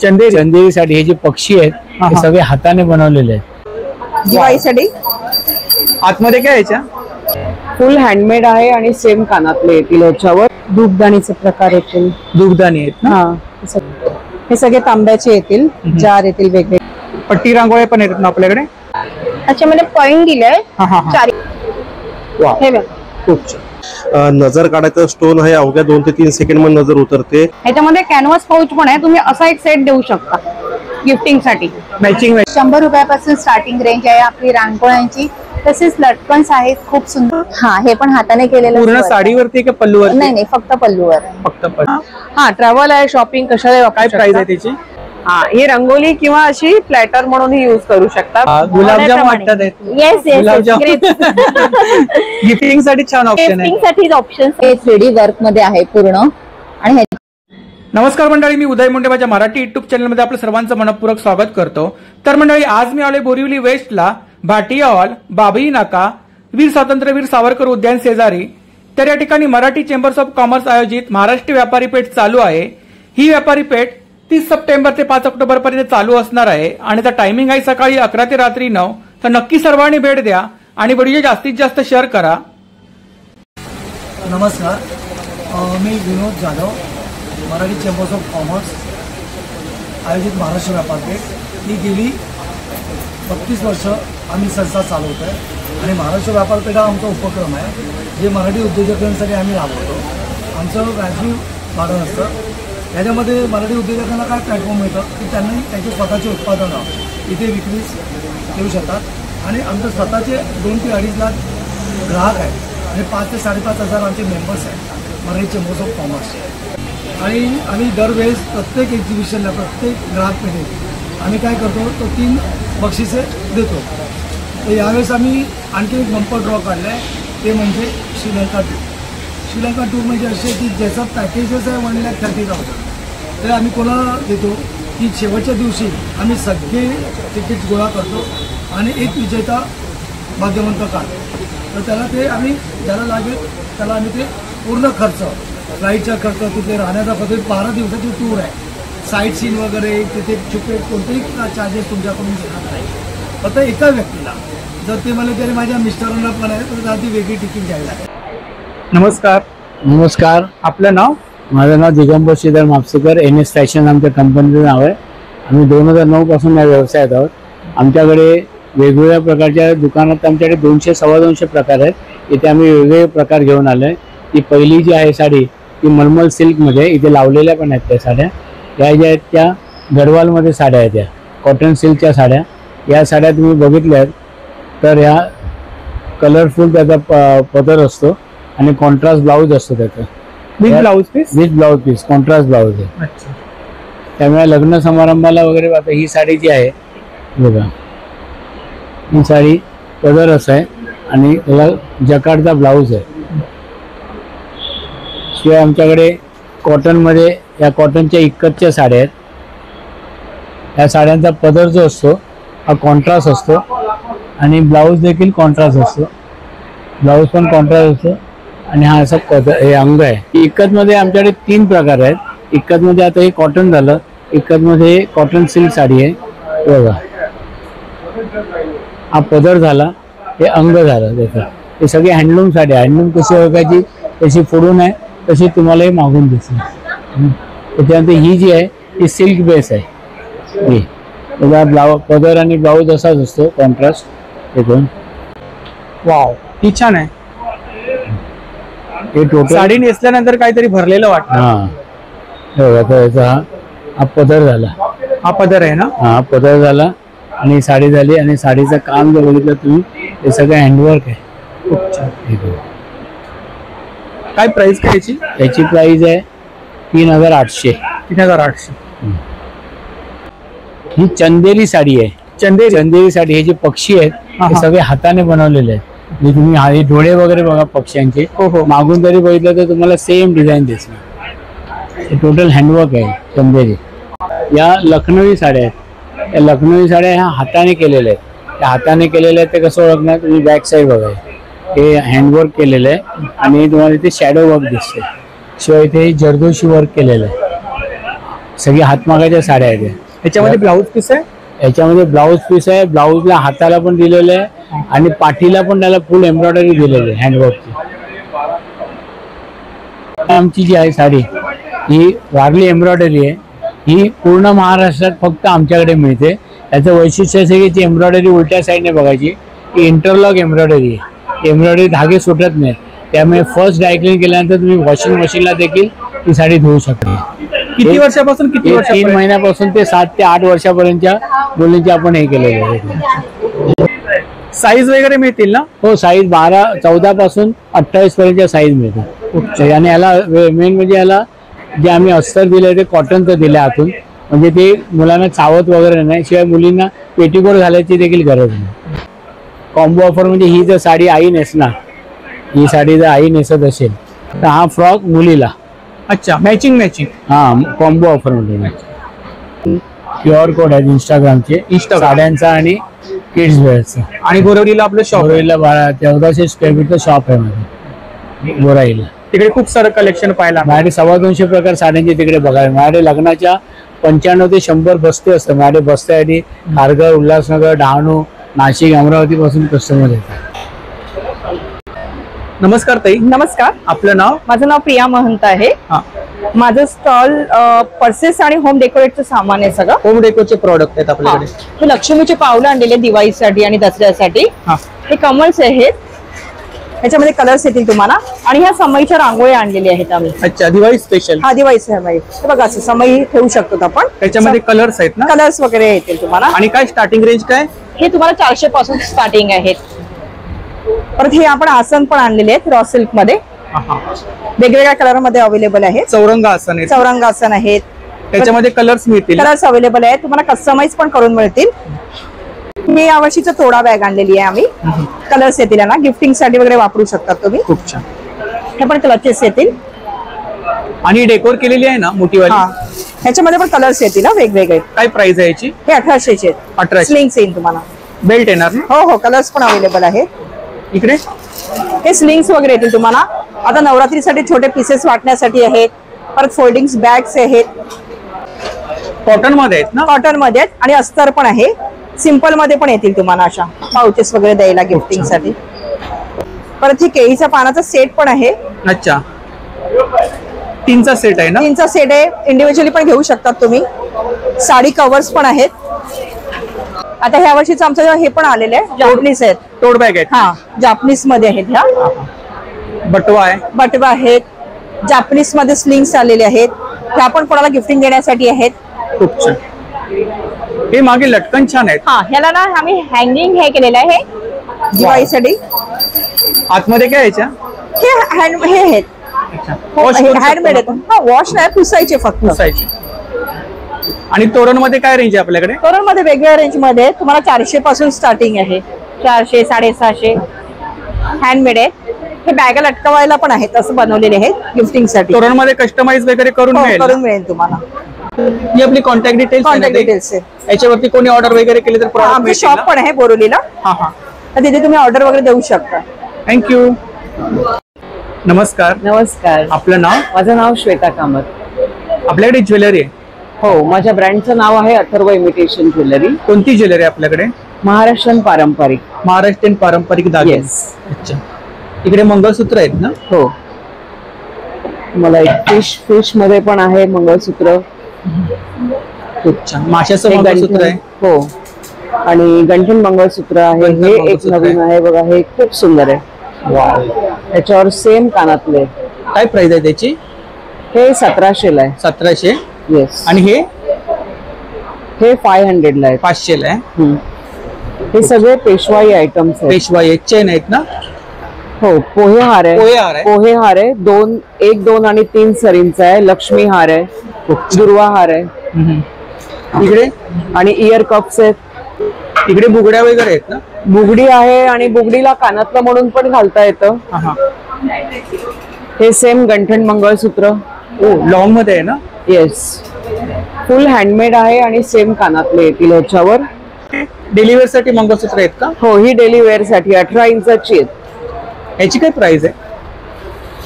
चंदेरीसाठी हे जे पक्षी आहेत ते सगळे हाताने बनवलेले आहेत दिवाळीसाठी। आतमध्ये काय याच्या फुल हँडमेड आहे आणि सेम कानातले येतील याच्यावर। धूपदाणीचे प्रकार येतील। धूपदाणी आहेत ना? हे सगळे तांब्याचे येतील, जार येतील वेगळे। पट्टी रांगोळी पण येतात ना आपल्याकडे? त्याच्यामध्ये पॉइंट दिलाय चार। हे बघ खूप छान। नजर काढायचं स्टोन आहे, अवघ्या 2 ते 3 सेकंड मध्ये नजर उतरते। ह्याच्यामध्ये कॅनव्हास पाऊच पण आहे, तुम्ही असा एक सेट देऊ शकता गिफ्टिंग साठी। मॅचिंग 100 रुपयापासून स्टार्टिंग रेंज आहे आपली रांगोळ्यांची। तसेच लटकन्स आहेत खूप सुंदर। हे पण हाताने केलेलं। पूर्ण साडीवरती का पल्लूवर? नाही फक्त पल्लूवर। फक्त ट्रॅव्हल आहे, शॉपिंग कशाला। काय प्राइस आहे त्याची? ही रंगोली किंवा अशी प्लॅटर म्हणून यूज करू शकता। गुलाबजाम वाटतात आहेत। गिफ्टिंग साठी छान ऑप्शन आहे। गिफ्टिंग साठी ऑप्शन 3D वर्क मध्ये आहे पूर्ण। आणि नमस्कार मंडळी, मी उदय मुंडे माझ्या मराठी युट्यूब चॅनल मध्ये आपलं सर्वांचं मनपूर्वक स्वागत करतो। तर मंडळी, आज मी आलोय बोरिवली वेस्टला, भाटिया हॉल, बाबई नाका, वीर स्वातंत्र्यवीर सावरकर उद्यान शेजारी। तर या ठिकाणी मराठी चेंबर्स ऑफ कॉमर्स आयोजित महाराष्ट्र व्यापारी पेठ चालू आहे। ही व्यापारी पेठ 30 सप्टेंबर ते 5 ऑक्टोबर पर्यंत चालू असणार आहे आणि त्याचा टायमिंग आहे सकाळी 11 ते रात्री 9। तर नक्की सर्वांनी भेट द्या आणि व्हिडिओ जास्तीत जास्त शेअर करा। नमस्कार, मी Vinod Jadhav, Marathi chambers of commerce आयोजित महाराष्ट्र व्यापार पेठ ही गेली 32 वर्ष आम्ही संस्था चालवतो आहे आणि महाराष्ट्र व्यापार पेठ हा आमचा उपक्रम आहे जे मराठी उद्योजकांसाठी आम्ही राबवतो। आमचं व्याजबी भाडं असतं। याच्यामध्ये मराठी उद्योजकांना काय प्लॅटफॉर्म मिळतं की त्यांनी त्यांचे स्वतःचे उत्पादनं इथे विक्रीस देऊ शकतात आणि आमचं स्वतःचे 2 ते 2.5 लाख ग्राहक आहेत आणि 5 ते 5.5 हजार आमचे मेंबर्स आहेत मराठी चेंबर्स ऑफ कॉमर्स। आणि आम्ही दरवेळेस प्रत्येक एक्झिबिशनला प्रत्येक ग्राहक पेठेत आम्ही काय करतो तो 3 बक्षिसे देतो। तर यावेळेस आम्ही आणखी एक बंपर ड्रॉ काढला आहे, ते म्हणजे श्रीलंका टूर। श्रीलंका टूर म्हणजे असे की ज्याचा पॅकेजेस आहे 1,30,000। तर आम्ही कोणाला देतो की शेवटच्या दिवशी आम्ही सगळे तिकीट गोळा करतो आणि एक विजेता भाग्यवंत काढतो। तर त्याला ते आम्ही ज्याला लागेल त्याला आम्ही ते पूर्ण खर्च, फ्लाईटचा खर्च, तिथे राहण्याचा खर्च, 12 दिवसाची टूर आहे, साईट सीन वगैरे, तिथे छुपे कोणतेही चार्जेस तुमच्याकडून घेणार नाही। फक्त एका व्यक्तीला जर ते मला तरी माझ्या मिस्टरांना पण आहे तर त्याची वेगळी तिकीट घ्यावी लागेल। नमस्कार। नमस्कार, आपलं नाव? माझं नाव दिगंबर श्रीधर मापसेकर, NS फॅशन आमच्या कंपनीचं नाव आहे। आम्ही 2009 पासून या व्यवसायात आहोत। आमच्याकडे वेगवेगळ्या प्रकारच्या दुकानात आमच्याकडे 200 सव्वा 200 प्रकार आहेत। इथे आम्ही वेगवेगळे प्रकार घेऊन आलोय। ती पहिली जी आहे साडी ती मलमल सिल्कमध्ये, इथे लावलेल्या पण आहेत त्या साड्या। या ज्या आहेत त्या गडवालमध्ये साड्या आहेत, त्या कॉटन सिल्कच्या साड्या। या साड्या तुम्ही बघितल्यात तर ह्या कलरफुल त्याचा पदर असतो आणि कॉन्ट्रास्ट ब्लाऊज असतो त्याचा। With blouse piece? With blouse piece, contrast blouse आहे। अच्छा। त्यामुळे लग्न समारंभाला वगैरे आता ही साडी जी आहे बघा, ही साडी पदर असं आहे आणि त्याला जकार्डचा ब्लाऊज आहे। शिवाय आमच्याकडे कॉटनमध्ये या कॉटनच्या इक्कतच्या साड्या आहेत। या साड्यांचा पदर जो असतो हा कॉन्ट्रास्ट असतो आणि ब्लाऊज देखील कॉन्ट्रास्ट असतो। ब्लाऊज पण कॉन्ट्रास्ट असतो आणि हा असा हे अंग आहे। इक्कतमध्ये आमच्याकडे 3 प्रकार आहेत। इक्कतमध्ये आता हे कॉटन झालं, इक्कतमध्ये कॉटन सिल्क साडी आहे बघा, हा पदर झाला, हे अंग झालं त्याचं। हे सगळे हँडलूम साड्या। हँडलूम कशी ओळखायची, तशी फोडून आहे तशी तुम्हालाही मागून दिसेल। त्याच्यानंतर ही जी आहे ही सिल्क बेस आहे। ही त्याचा पदर आणि ब्लाऊज असाच असतो कॉन्ट्रास्ट एकदम। वाव, ती छान आहे। हे टोटल साडी नेसल्यानंतर काहीतरी भरलेलं वाटतं। हा पदर झाला, हा पदर आहे ना? हा पदर झाला आणि साडी झाली आणि साडीचं काम जर बघितलं तुम्ही हे सगळं हँडवर्क आहे। खूप छान। काय प्राइस काय याची? याची प्राइस आहे 3,800। 3,800। ही चंदेरी साडी आहे। चंदेरी साडी हे जे पक्षी आहेत ते सगळे हाताने बनवलेले आहेत। जे तुम्ही हे डोळे वगैरे बघा पक्ष्यांचे, मागून जरी बघितलं तर तुम्हाला सेम डिझाईन दिसणार। हे टोटल हँडवर्क आहे चंदेरी। या लखनवी साड्या आहेत। या लखनवी साड्या ह्या हाताने केलेल्या आहेत। त्या हाताने केलेल्या आहेत ते कसं ओळखणार तुम्ही, बॅक साईड बघा, हे हँडवर्क केलेलं आहे आणि तुम्हाला इथे शॅडो वर्क दिसते। शिवाय इथे जरदोशी वर्क केलेलं आहे। सगळी हातमागाच्या साड्या आहेत. याच्यामध्ये ब्लाऊज पीस आहे. याच्यामध्ये ब्लाऊज पीस आहे. ब्लाऊजला हाताला पण दिलेलं आहे आणि पाठीला पण त्याला फुल एम्ब्रॉयडरी दिलेली आहे हँडवर्कची. आमची जी आहे साडी ही वारली एम्ब्रॉयडरी आहे. ही पूर्ण महाराष्ट्रात फक्त आमच्याकडे मिळते. याचं वैशिष्ट्य असे की ती एम्ब्रॉयडरी उलट्या साईडने बघायची. ही इंटरलॉक एम्ब्रॉयडरी आहे. एम्ब्रॉयडरी धागे सुटत नाहीत. त्यामुळे फर्स्ट ड्रायक्लीन केल्यानंतर तुम्ही वॉशिंग मशीनला देखील ती साडी धुवू शकता. किती वर्षापासून किती वर्ष? 3 महिन्यापासून ते 7 ते 8 वर्षापर्यंतच्या मुलींची आपण हे केलेलं आहे. साईज वगैरे मिळतील ना? हो, साईज 14 पासून 28 पर्यंतच्या साईज मिळते. आणि याला मेन म्हणजे याला जे आम्ही अस्तर दिले ते कॉटनचं दिलं आतून, म्हणजे ते मुलांना चावत वगैरे नाही. शिवाय मुलींना पेटीकोट घालायची देखील गरज नाही. कॉम्बो ऑफर म्हणजे ही जर साडी आई नेसणार, ही साडी जर आई नेसत असेल तर हा फ्रॉक मुलीला. अच्छा, मॅचिंग मॅचिंग. हा कॉम्बो ऑफर म्हणजे QR कोड आहेत इंस्टाग्रामचे साड्यांचा आणि किड्स वेअरचा. आणि बोरवलीला आपलं शॉप. बोराईला 1400 स्क्वेअर फीटचं शॉप आहे माझं बोराईला. तिकडे खूप सारं कलेक्शन पाहायला. माझ्याकडे 250 प्रकार साड्यांचे तिकडे बघायला. माझ्याकडे लग्नाच्या 95 ते 100 बस्ते असतात. माझ्याकडे बस्त्यासाठी खारघर, उल्हासनगर, डहाणू, नाशिक, अमरावती पासून कस्टमर येतात. नमस्कार ताई. नमस्कार, आपलं नाव? माझं नाव प्रिया महंत आहे. हा, माझं स्टॉल पर्सेस आणि होम डेकोरेटचं सामान आहे सगळं. होम डेकोरचे प्रोडक्ट आहेत आपल्याकडे. हे लक्ष्मीचे पावलं आणलेले दिवाळीसाठी आणि दसऱ्यासाठी. हा, हे कमल्स आहेत. ह्याच्यामध्ये कलर्स येतील तुम्हाला. आणि ह्या समईच्या रांगोळ्या आणलेल्या आहेत आम्ही. अच्छा, दिवाळी स्पेशल. हा, दिवाळी समई. हे बघा, असं समई ठेवू शकतो आपण. त्याच्यामध्ये कलर्स आहेत ना? कलर्स वगैरे येतील तुम्हाला. आणि काय स्टार्टिंग रेंज काय? हे तुम्हाला 400 पासून स्टार्टिंग आहेत. परत हे आपण आसन पण आणलेले आहेत रॉ सिल्क मध्ये. वेगवेगळ्या कलर मध्ये अवेलेबल आहेत. चौरंग आसन आहे. चौरंग आसन आहेत. त्याच्यामध्ये कलर्स मिळतील. कलर्स अवेलेबल आहेत. तुम्हाला कस्टमाइज पण करून मिळतील. मी यावर्षीचं तोडा बॅग आणलेली आहे आम्ही. कलर्स येतील ना, गिफ्टिंग साठी वगैरे वापरू शकतात तुम्ही. खूप छान. हे पण क्लचेस येतील. आणि डेकोर केलेली आहे ना मोठीवाली. हा, ह्याच्यामध्ये पण कलर्स येतील ना वेगवेगळे. काय प्राइस आहे याची? हे 1800 आहेत. 1800. स्लिंग्स येईल तुम्हाला. बेल्ट येणार ना? हो हो, कलर्स पण अवेलेबल आहेत. इकडे हे स्लिंग्स वगैरे येतील तुम्हाला. आता नवरात्रीसाठी छोटे पीसेस वाटण्यासाठी आहेत. परत फोल्डिंग बॅग्स आहेत. कॉटन मध्ये आहेत ना? कॉटन मध्ये आहेत आणि अस्तर पण आहे. सिंपल मध्ये पण येतील तुम्हाला अशा पाउचेस वगैरे द्यायला गिफ्टिंग साठी. परत ही केळीच्या पानाचा सेट पण आहे. अच्छा, 3चा सेट आहे ना? 3चा सेट आहे. इंडिव्हिज्युअली पण घेऊ शकतात तुम्ही. साडी कव्हर्स पण आहेत. आता ह्या वर्षीचं आमचं हे पण आलेलं आहे. जापनीस आहेत. टोट बॅग आहेत. हा, जापनीस मध्ये आहेत. ह्या बटवा आहे. बटवा आहेत. जापनीस मध्ये स्लिंग्स आलेले आहेत. ह्या पण कोणाला गिफ्टिंग देण्यासाठी आहेत. खूप छान. हे मागे लटकन छान आहेत. हा, ह्याला ना आम्ही हँगिंग हे केलेलं आहे दिवाळीसाठी. आतमध्ये काय याच्या? हे हँड हे आहेत. हँडमेड आहेत. हा, वॉश नाही, पुसायचे फक्त. पुसायचे. आणि तोरण मध्ये काय रेंज आहे आपल्याकडे? तोरण मध्ये वेगवेगळ्या रेंज मध्ये तुम्हाला 400 पासून स्टार्टिंग आहे. 400, 750 हँडमेड आहे. हे बॅग लटकवायला पण आहेत. असं बनवलेले आहेत गिफ्टिंग साठी. तोरण मध्ये कस्टमाइज वगैरे करून मिळेल. करून मिळेल तुम्हाला. ही आपली कॉन्टॅक्ट डिटेल्स. कॉन्टॅक्ट डिटेल्स आहे. याच्यावरती कोणी ऑर्डर वगैरे केली तर product आमचं मिळतील शॉप ना? पण आहे बोरिवलीला. हा हा, तर तिथे तुम्ही ऑर्डर वगैरे देऊ शकता. थँक्यू. नमस्कार. नमस्कार, आपलं नाव? माझं नाव श्वेता कामत. आपल्याकडे ज्वेलरी आहे? हो, माझ्या ब्रँडचं नाव आहे अथर्व इमिटेशन ज्वेलरी. कोणती ज्वेलरी आपल्याकडे? महाराष्ट्रीयन पारंपरिक. महाराष्ट्रीयन पारंपरिक दागिने. अच्छा, इकडे मंगळसूत्र आहेत ना? हो, मला एक फिश मध्ये पण आहे मंगळसूत्र. खूप छान. माशाचं मंगळसूत्र आहे. हो, आणि गंठन मंगळसूत्र आहे. गंठन हे एक मंगळसूत्र नवीन आहे बघा. हे खूप सुंदर आहे. त्याच्यावर सेम कानातले. काय प्राइस आहे त्याची? हे 1700 ला आहे. 1700. येस. आणि हे 500 ला आहे. 500 ला आहे. हे सगळे पेशवाई आयटम्स आहेत. पेशवाई चेन आहेत ना? हो, पोहे हार आहे. पोहे हार आहे. 1, 2 आणि 3 सरींचा आहे. लक्ष्मी हार आहे. दुर्वा हार आहे. इकडे आणि इयर कप्स आहेत. इकडे बुगड्या वगैरे आहेत ना? बुगडी आहे आणि बुगडीला कानातलं म्हणून पण घालता येतं. हे सेम गंठन मंगळसूत्र. लॉंग मध्ये आहे ना? येस, फुल हँडमेड आहे आणि सेम कानातले येतील ह्याच्यावर. डेली वेअर साठी मंगळसूत्र आहेत का? हो, ही डेली वेअर साठी 18 इंचाची आहेत. याची काय प्राइस आहे?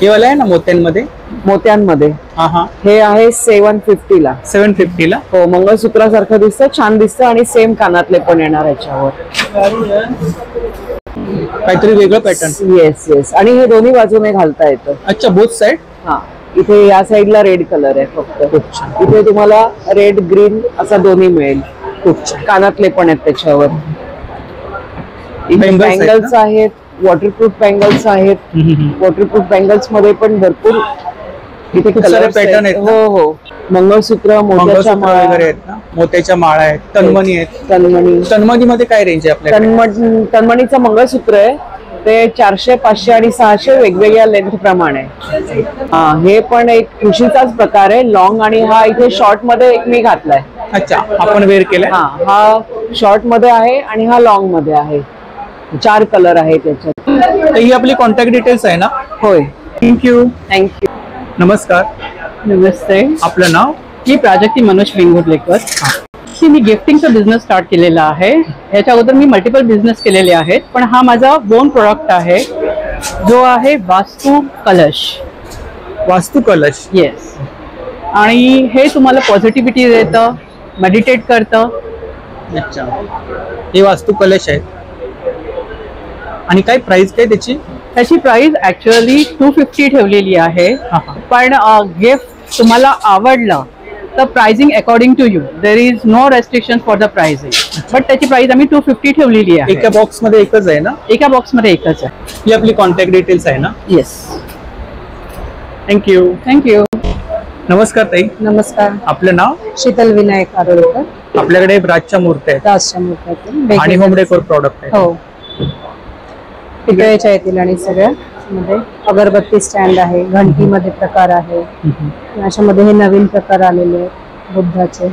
हे वाला आहे ना मोत्यांमध्ये? मोत्यांमध्ये. हा हा, हे आहे 750 ला. 750 ला. हो, मंगळसूत्रासारखं दिसतं, छान दिसतं आणि सेम कानातले पण येणार याच्यावर. काहीतरी वेगळं पॅटर्न. येस येस, आणि हे दोन्ही बाजूने घालता येतं. अच्छा, बोथ साइड. हा, इथे या साईडला रेड कलर आहे फक्त. इथे तुम्हाला रेड ग्रीन असा दोन्ही मिळेल. कानातले पण आहेत त्याच्यावर. बँगल्स आहेत, वॉटरप्रूफ बँगल्स आहेत. वॉटरप्रूफ बँगल्स मध्ये पण भरपूर इथे कलर पॅटर्न आहेत. हो हो, मंगळसूत्र, मोत्याच्या माळा वगैरे आहेत ना, मोत्याच्या माळा आहेत, तन्मणी आहेत. तन्मणी. तन्मणी मध्ये काय रेंज आहे आपल्याकडे? तन्मणीचं मंगळसूत्र आहे ते 400, 500 आणि 600 वेगवेगळ्या लेंथ प्रमाणे. हे पण एक खुशीचाच प्रकार आहे, लॉंग, आणि हा इथे शॉर्ट मध्ये एक मी घातलाय. अच्छा, आपण वेअर केलाय. हा शॉर्ट मध्ये आहे आणि हा लॉंग मध्ये आहे. 4 कलर आहे त्याच्यात. तर ही आपली कॉन्टॅक्ट डिटेल्स आहे ना? होय. थँक्यू. थँक्यू. नमस्कार. नमस्ते. आपलं नाव? मी प्राजक्ती मनोज वेंगुर्लेकर. मी गिफ्टिंगचा बिझनेस स्टार्ट केलेला आहे. याच्या अगोदर मी मल्टिपल बिझनेस केलेले आहेत, पण हा माझा ओन प्रोडक्ट आहे जो आहे वास्तू कलश. वास्तू कलश. येस. आणि हे तुम्हाला पॉझिटिव्हिटी देतं, मेडिटेट करतं. अच्छा, हे वास्तू कलश आहेत. आणि काय प्राइस काय त्याची? त्याची प्राइस ऍक्च्युअली 250 ठेवलेली आहे, पण गिफ्ट तुम्हाला आवडलं तर pricing according to you. There is no restriction for the pricing, but त्याची प्राइस आम्ही 250 ठेवलेली आहे. एका बॉक्स मध्ये एकच आहे ना? एका बॉक्स मध्ये एकच आहे. ही आपली कॉन्टॅक्ट डिटेल्स आहे ना? येस. थँक्यू. थँक्यू. नमस्कार ताई. नमस्कार. आपलं नाव? शीतल विनायक आरोळकर. आपल्याकडे राजच्या मूर्त्या आहेत राजच्या मूर्त्या आणि होम डेकोर प्रॉडक्ट आहे. हो, पितळेच्या येतील आणि सगळ्या मध्ये अगरबत्ती स्टँड आहे, घंटीमध्ये प्रकार आहे. अशामध्ये हे नवीन प्रकार आलेले आहेत बुद्धाचे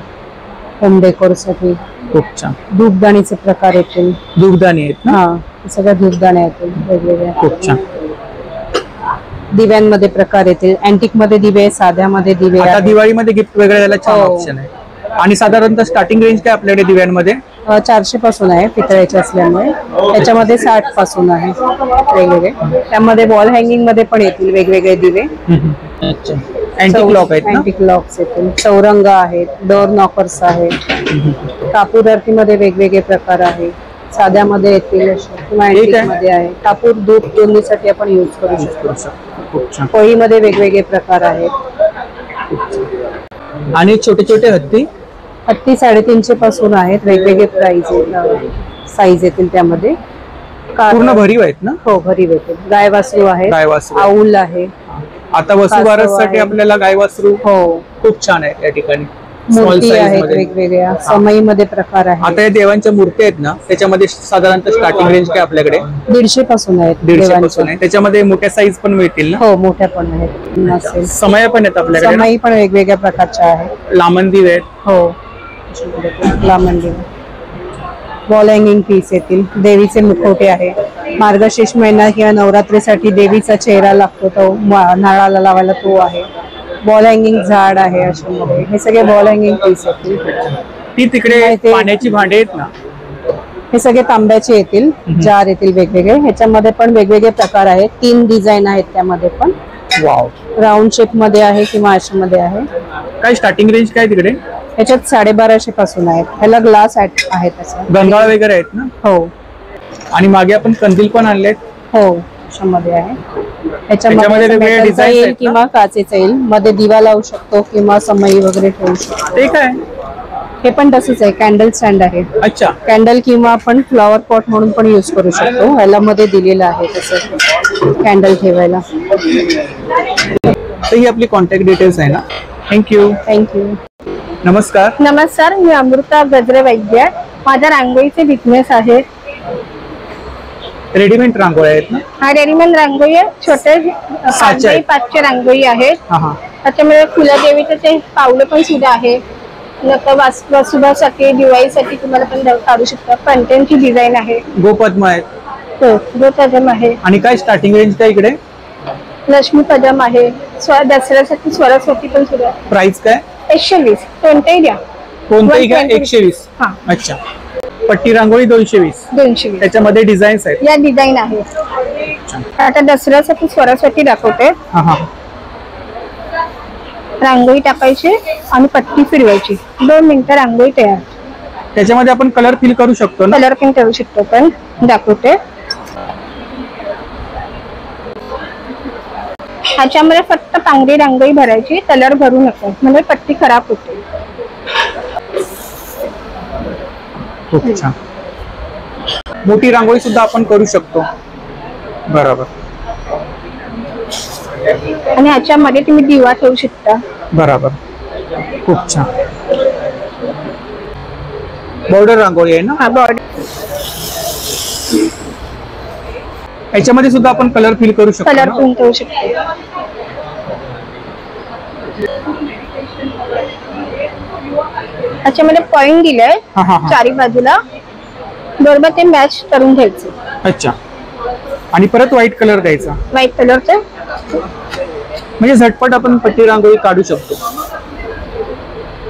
होम डेकोर साठी. खूप छान. धूपदाणीचे प्रकार येतील. धूपदाणी आहेत ना? हा, सगळ्या धूपदाण्या येतील वेगवेगळ्या. खूप छान. दिव्यांमध्ये प्रकार येतील. अँटिक मध्ये दिवे, साध्यामध्ये दिवे. आता दिवाळीमध्ये गिफ्ट वगैरे द्यायला छान हो. ऑप्शन आहे. आणि साधारणतः स्टार्टिंग रेंज काय आपल्याकडे दिव्यांमध्ये? 400 पासून आहे पितळेचे असल्यामुळे. त्याच्यामध्ये 60 पासून आहे वेगवेगळे. त्यामध्ये वॉल हँगिंग मध्ये पण येतील वेगवेगळे दिवे. अच्छा, अँटिक लॉक आहेत ना? अँटिक लॉक्स येतील, चौरंग आहेत, डोअर नॉकर्स आहेत. कापूर आरतीमध्ये वेगवेगळे प्रकार आहेत. साध्यामध्ये येतील किंवा अँटिक मध्ये आहे. कापूर धूप दोन्हीसाठी आपण यूज करू शकतो. खूप छान. पोळीमध्ये वेगवेगळे प्रकार आहेत. आणि छोटे छोटे हत्ती? हत्ती 350 पासून आहेत. वेगवेगळे साईज येतील त्यामध्ये. पूर्ण भरीव आहेत ना? हो, भरीव येतील. गाय वासरू आहे, गाय वासरू, आऊल आहे. आता वसुबारससाठी आपल्याला गाय वासरू हो खूप छान आहे त्या ठिकाणी. स्मॉल मूर्ती साईज आहेत मध्ये. वेगवेगळ्या. समईमध्ये प्रकार आहे. आता या देवांच्या मूर्ती आहेत ना, त्याच्यामध्ये साधारणतः स्टार्टिंग रेंज काय आपल्याकडे? 150 पासून आहेत. 150 पासून आहे. त्याच्यामध्ये मोठ्या साईज पण मिळतील ना? हो, मोठ्या पण आहेत. समय पण आहेत आपल्याकडे ना? समई पण वेगवेगळ्या प्रकारच्या आहेत. लामण दिवे आहेत. हो, लामण दिवे. वॉल हँगिंग पीस येतील. देवीचे मुखवटे आहे. मार्गशीर्ष महिना किंवा नवरात्रीसाठी देवीचा चेहरा लागतो तो नारळाला लावायला तो आहे. वॉल हँगिंग झाड आहे. अशामध्ये हे सगळे वॉल हँगिंग पीस येतील. ती तिकडे पाण्याची भांडे आहेत ना, हे सगळे तांब्याचे येतील. जार येतील वेगवेगळे. ह्याच्यामध्ये पण वेगवेगळे प्रकार आहेत. 3 डिझाईन आहेत त्यामध्ये पण. वाव. राऊंड शेप मध्ये आहे किंवा अशामध्ये आहे. काय स्टार्टिंग रेंज काय तिकडे? ह्याच्यात 1250 पासून आहेत. ह्याला ग्लास आहे तसं. गंगाळ वगैरे आहेत ना? हो. आणि मागे आपण कंदील पण आणलेत. हो, अशामध्ये आहे. ह्याच्यामध्ये वेगवेगळे मेटलचा डिझाईन येईल आहेत किंवा काचेचा येईल. मध्ये दिवा लावू शकतो किंवा समई वगैरे ठेवू शकतो. ते काय? हे पण तसंच आहे. कॅन्डल स्टँड आहे. अच्छा, कॅन्डल किंवा आपण फ्लॉवर पॉट म्हणून पण यूज करू शकतो. ह्याला मध्ये दिलेलं आहे तसं कॅन्डल ठेवायला. तर ही आपली कॉन्टॅक्ट डिटेल्स आहे ना? थँक्यू. थँक्यू. नमस्कार. नमस्कार, मी अमृता गजरे वैद्य. माझा रांगोळीचे बिझनेस आहे. रेडीमेड रांगोळ्या आहेत ना? हा रेडीमेड रांगोळी आहे. छोटे 5 रांगोळी आहेत. त्याच्यामध्ये फुलदेवीचे ते पावलं पण सुद्धा आहे. वसुबासाठी, दिवाळीसाठी तुम्हाला पण काढू शकता. कंटेनची डिझाईन आहे. गोपद्म आहेत. हो, गोपद्म आहे. आणि काय स्टार्टिंग रेंज काय इकडे? लक्ष्मी पदम आहे. दसऱ्यासाठी स्वरस्वती पण सुद्धा. प्राइस काय? 120. कोणतेही द्या. कोणतेही घ्या 120. हा. अच्छा. पट्टी रांगोळी 220. 220. त्याच्यामध्ये डिझाईन्स आहेत. या डिझाईन आहे. आता दसऱ्यासाठी स्वरस्वती दाखवते. रांगोळी टाकायची आणि पट्टी फिरवायची, 2 मिनिटं रांगोळी तयार. त्याच्यामध्ये आपण कलर फिल करू शकतो ना? कलर पण करू शकतो, पण दाखवते. ह्याच्यामध्ये फक्त पांढरी रांगोळी भरायची, कलर भरू नका म्हणजे पट्टी खराब होते. खूप छान. मोठी रांगोळी सुद्धा आपण करू शकतो. बरोबर. आणि ह्याच्यामध्ये तुम्ही दिवा ठेवू शकता. बरोबर. खूप छान. बॉर्डर रांगोळी आहे ना? हा, बॉर्डर. याच्यामध्ये सुद्धा आपण कलर फिल करू शकतो. कलर पण करू शकतो. ह्याच्यामध्ये पॉइंट दिलाय चारी बाजूला, बरोबर ते मॅच करून घ्यायचं. अच्छा. आणि परत व्हाईट कलर द्यायचा. व्हाईट कलरचं म्हणजे झटपट आपण पट्टी रांगोळी काढू शकतो.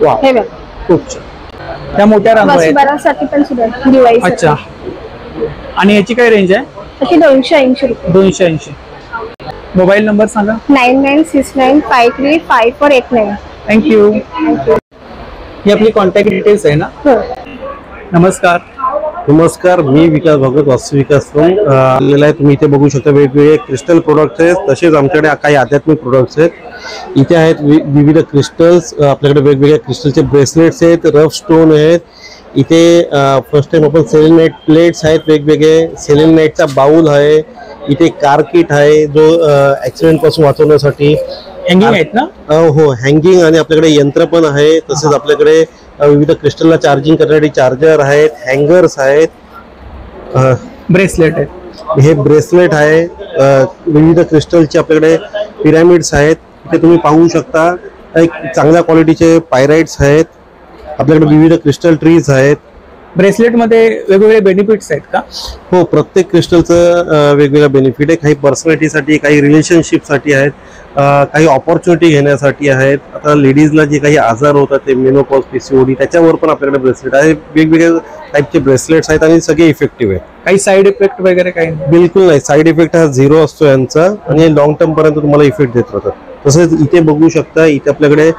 वा, हे बघ. खूप छान. त्या मोठ्या रांगोळ्या आहेत. वसुबारसाठी पण सुद्धा दिवाळी. अच्छा. आणि याची काय रेंज आहे? त्याची 280 रुपये. 280. मोबाईल नंबर सांगा. 9969535489. थँक्यू. ही आपली कॉन्टॅक्ट डिटेल्स आहे ना? हो. नमस्कार. मी विकास भागवत, वास्तुविकास आलेला आहे. तुम्ही इथे बघू शकता वेगवेगळे क्रिस्टल प्रोडक्ट्स आहेत, तसेच आमच्याकडे काही आध्यात्मिक प्रोडक्ट्स आहेत. इथे आहेत विविध क्रिस्टल्स. आपल्याकडे वेगवेगळ्या क्रिस्टलचे ब्रेसलेट्स आहेत, रफ स्टोन आहेत. इथे फर्स्ट टाइम आपण सेलेनाइट प्लेट्स आहेत, वेगवेगळे सेलेनाइटचा बाउल आहे. इथे कार किट आहे जो ऍक्सिडेंट पासून वाचवण्यासाठी. हँगिंग आहेत ना? हो, हँगिंग. आणि आपल्याकडे यंत्र पण आहे. तसेच आपल्याकडे विविध क्रिस्टलला चार्जिंग करण्यासाठी चार्जर आहेत, हँगर्स आहेत, ब्रेसलेट आहेत. हे ब्रेसलेट आहे. विविध क्रिस्टलचे आपल्याकडे पिरॅमिड्स आहेत. इथे तुम्ही पाहू शकता. एक चांगल्या क्वालिटीचे पायराइट्स आहेत. आपल्याकडे विविध क्रिस्टल ट्रीज आहेत. ब्रेसलेट मध्ये वेगवेगळे बेनिफिट्स आहेत का? हो, प्रत्येक क्रिस्टलचं वेगवेगळं बेनिफिट आहे. काही पर्सनॅलिटीसाठी, काही रिलेशनशिपसाठी आहेत, काही ऑपॉर्च्युनिटी घेण्यासाठी आहेत. आता लेडीजला जे काही आजार होतात ते मेनोपॉज, PCOD, त्याच्यावर पण आपल्याकडे ब्रेसलेट आहे. वेगवेगळ्या टाईपचे ब्रेसलेट्स आहेत आणि सगळे इफेक्टिव्ह आहेत. काही साईड इफेक्ट वगैरे काही नाही? बिलकुल नाही. साईड इफेक्ट हा 0 असतो यांचा, आणि लॉंग टर्म पर्यंत तुम्हाला इफेक्ट देत राहतात. तसेच इथे बघू शकता, इथे आपल्याकडे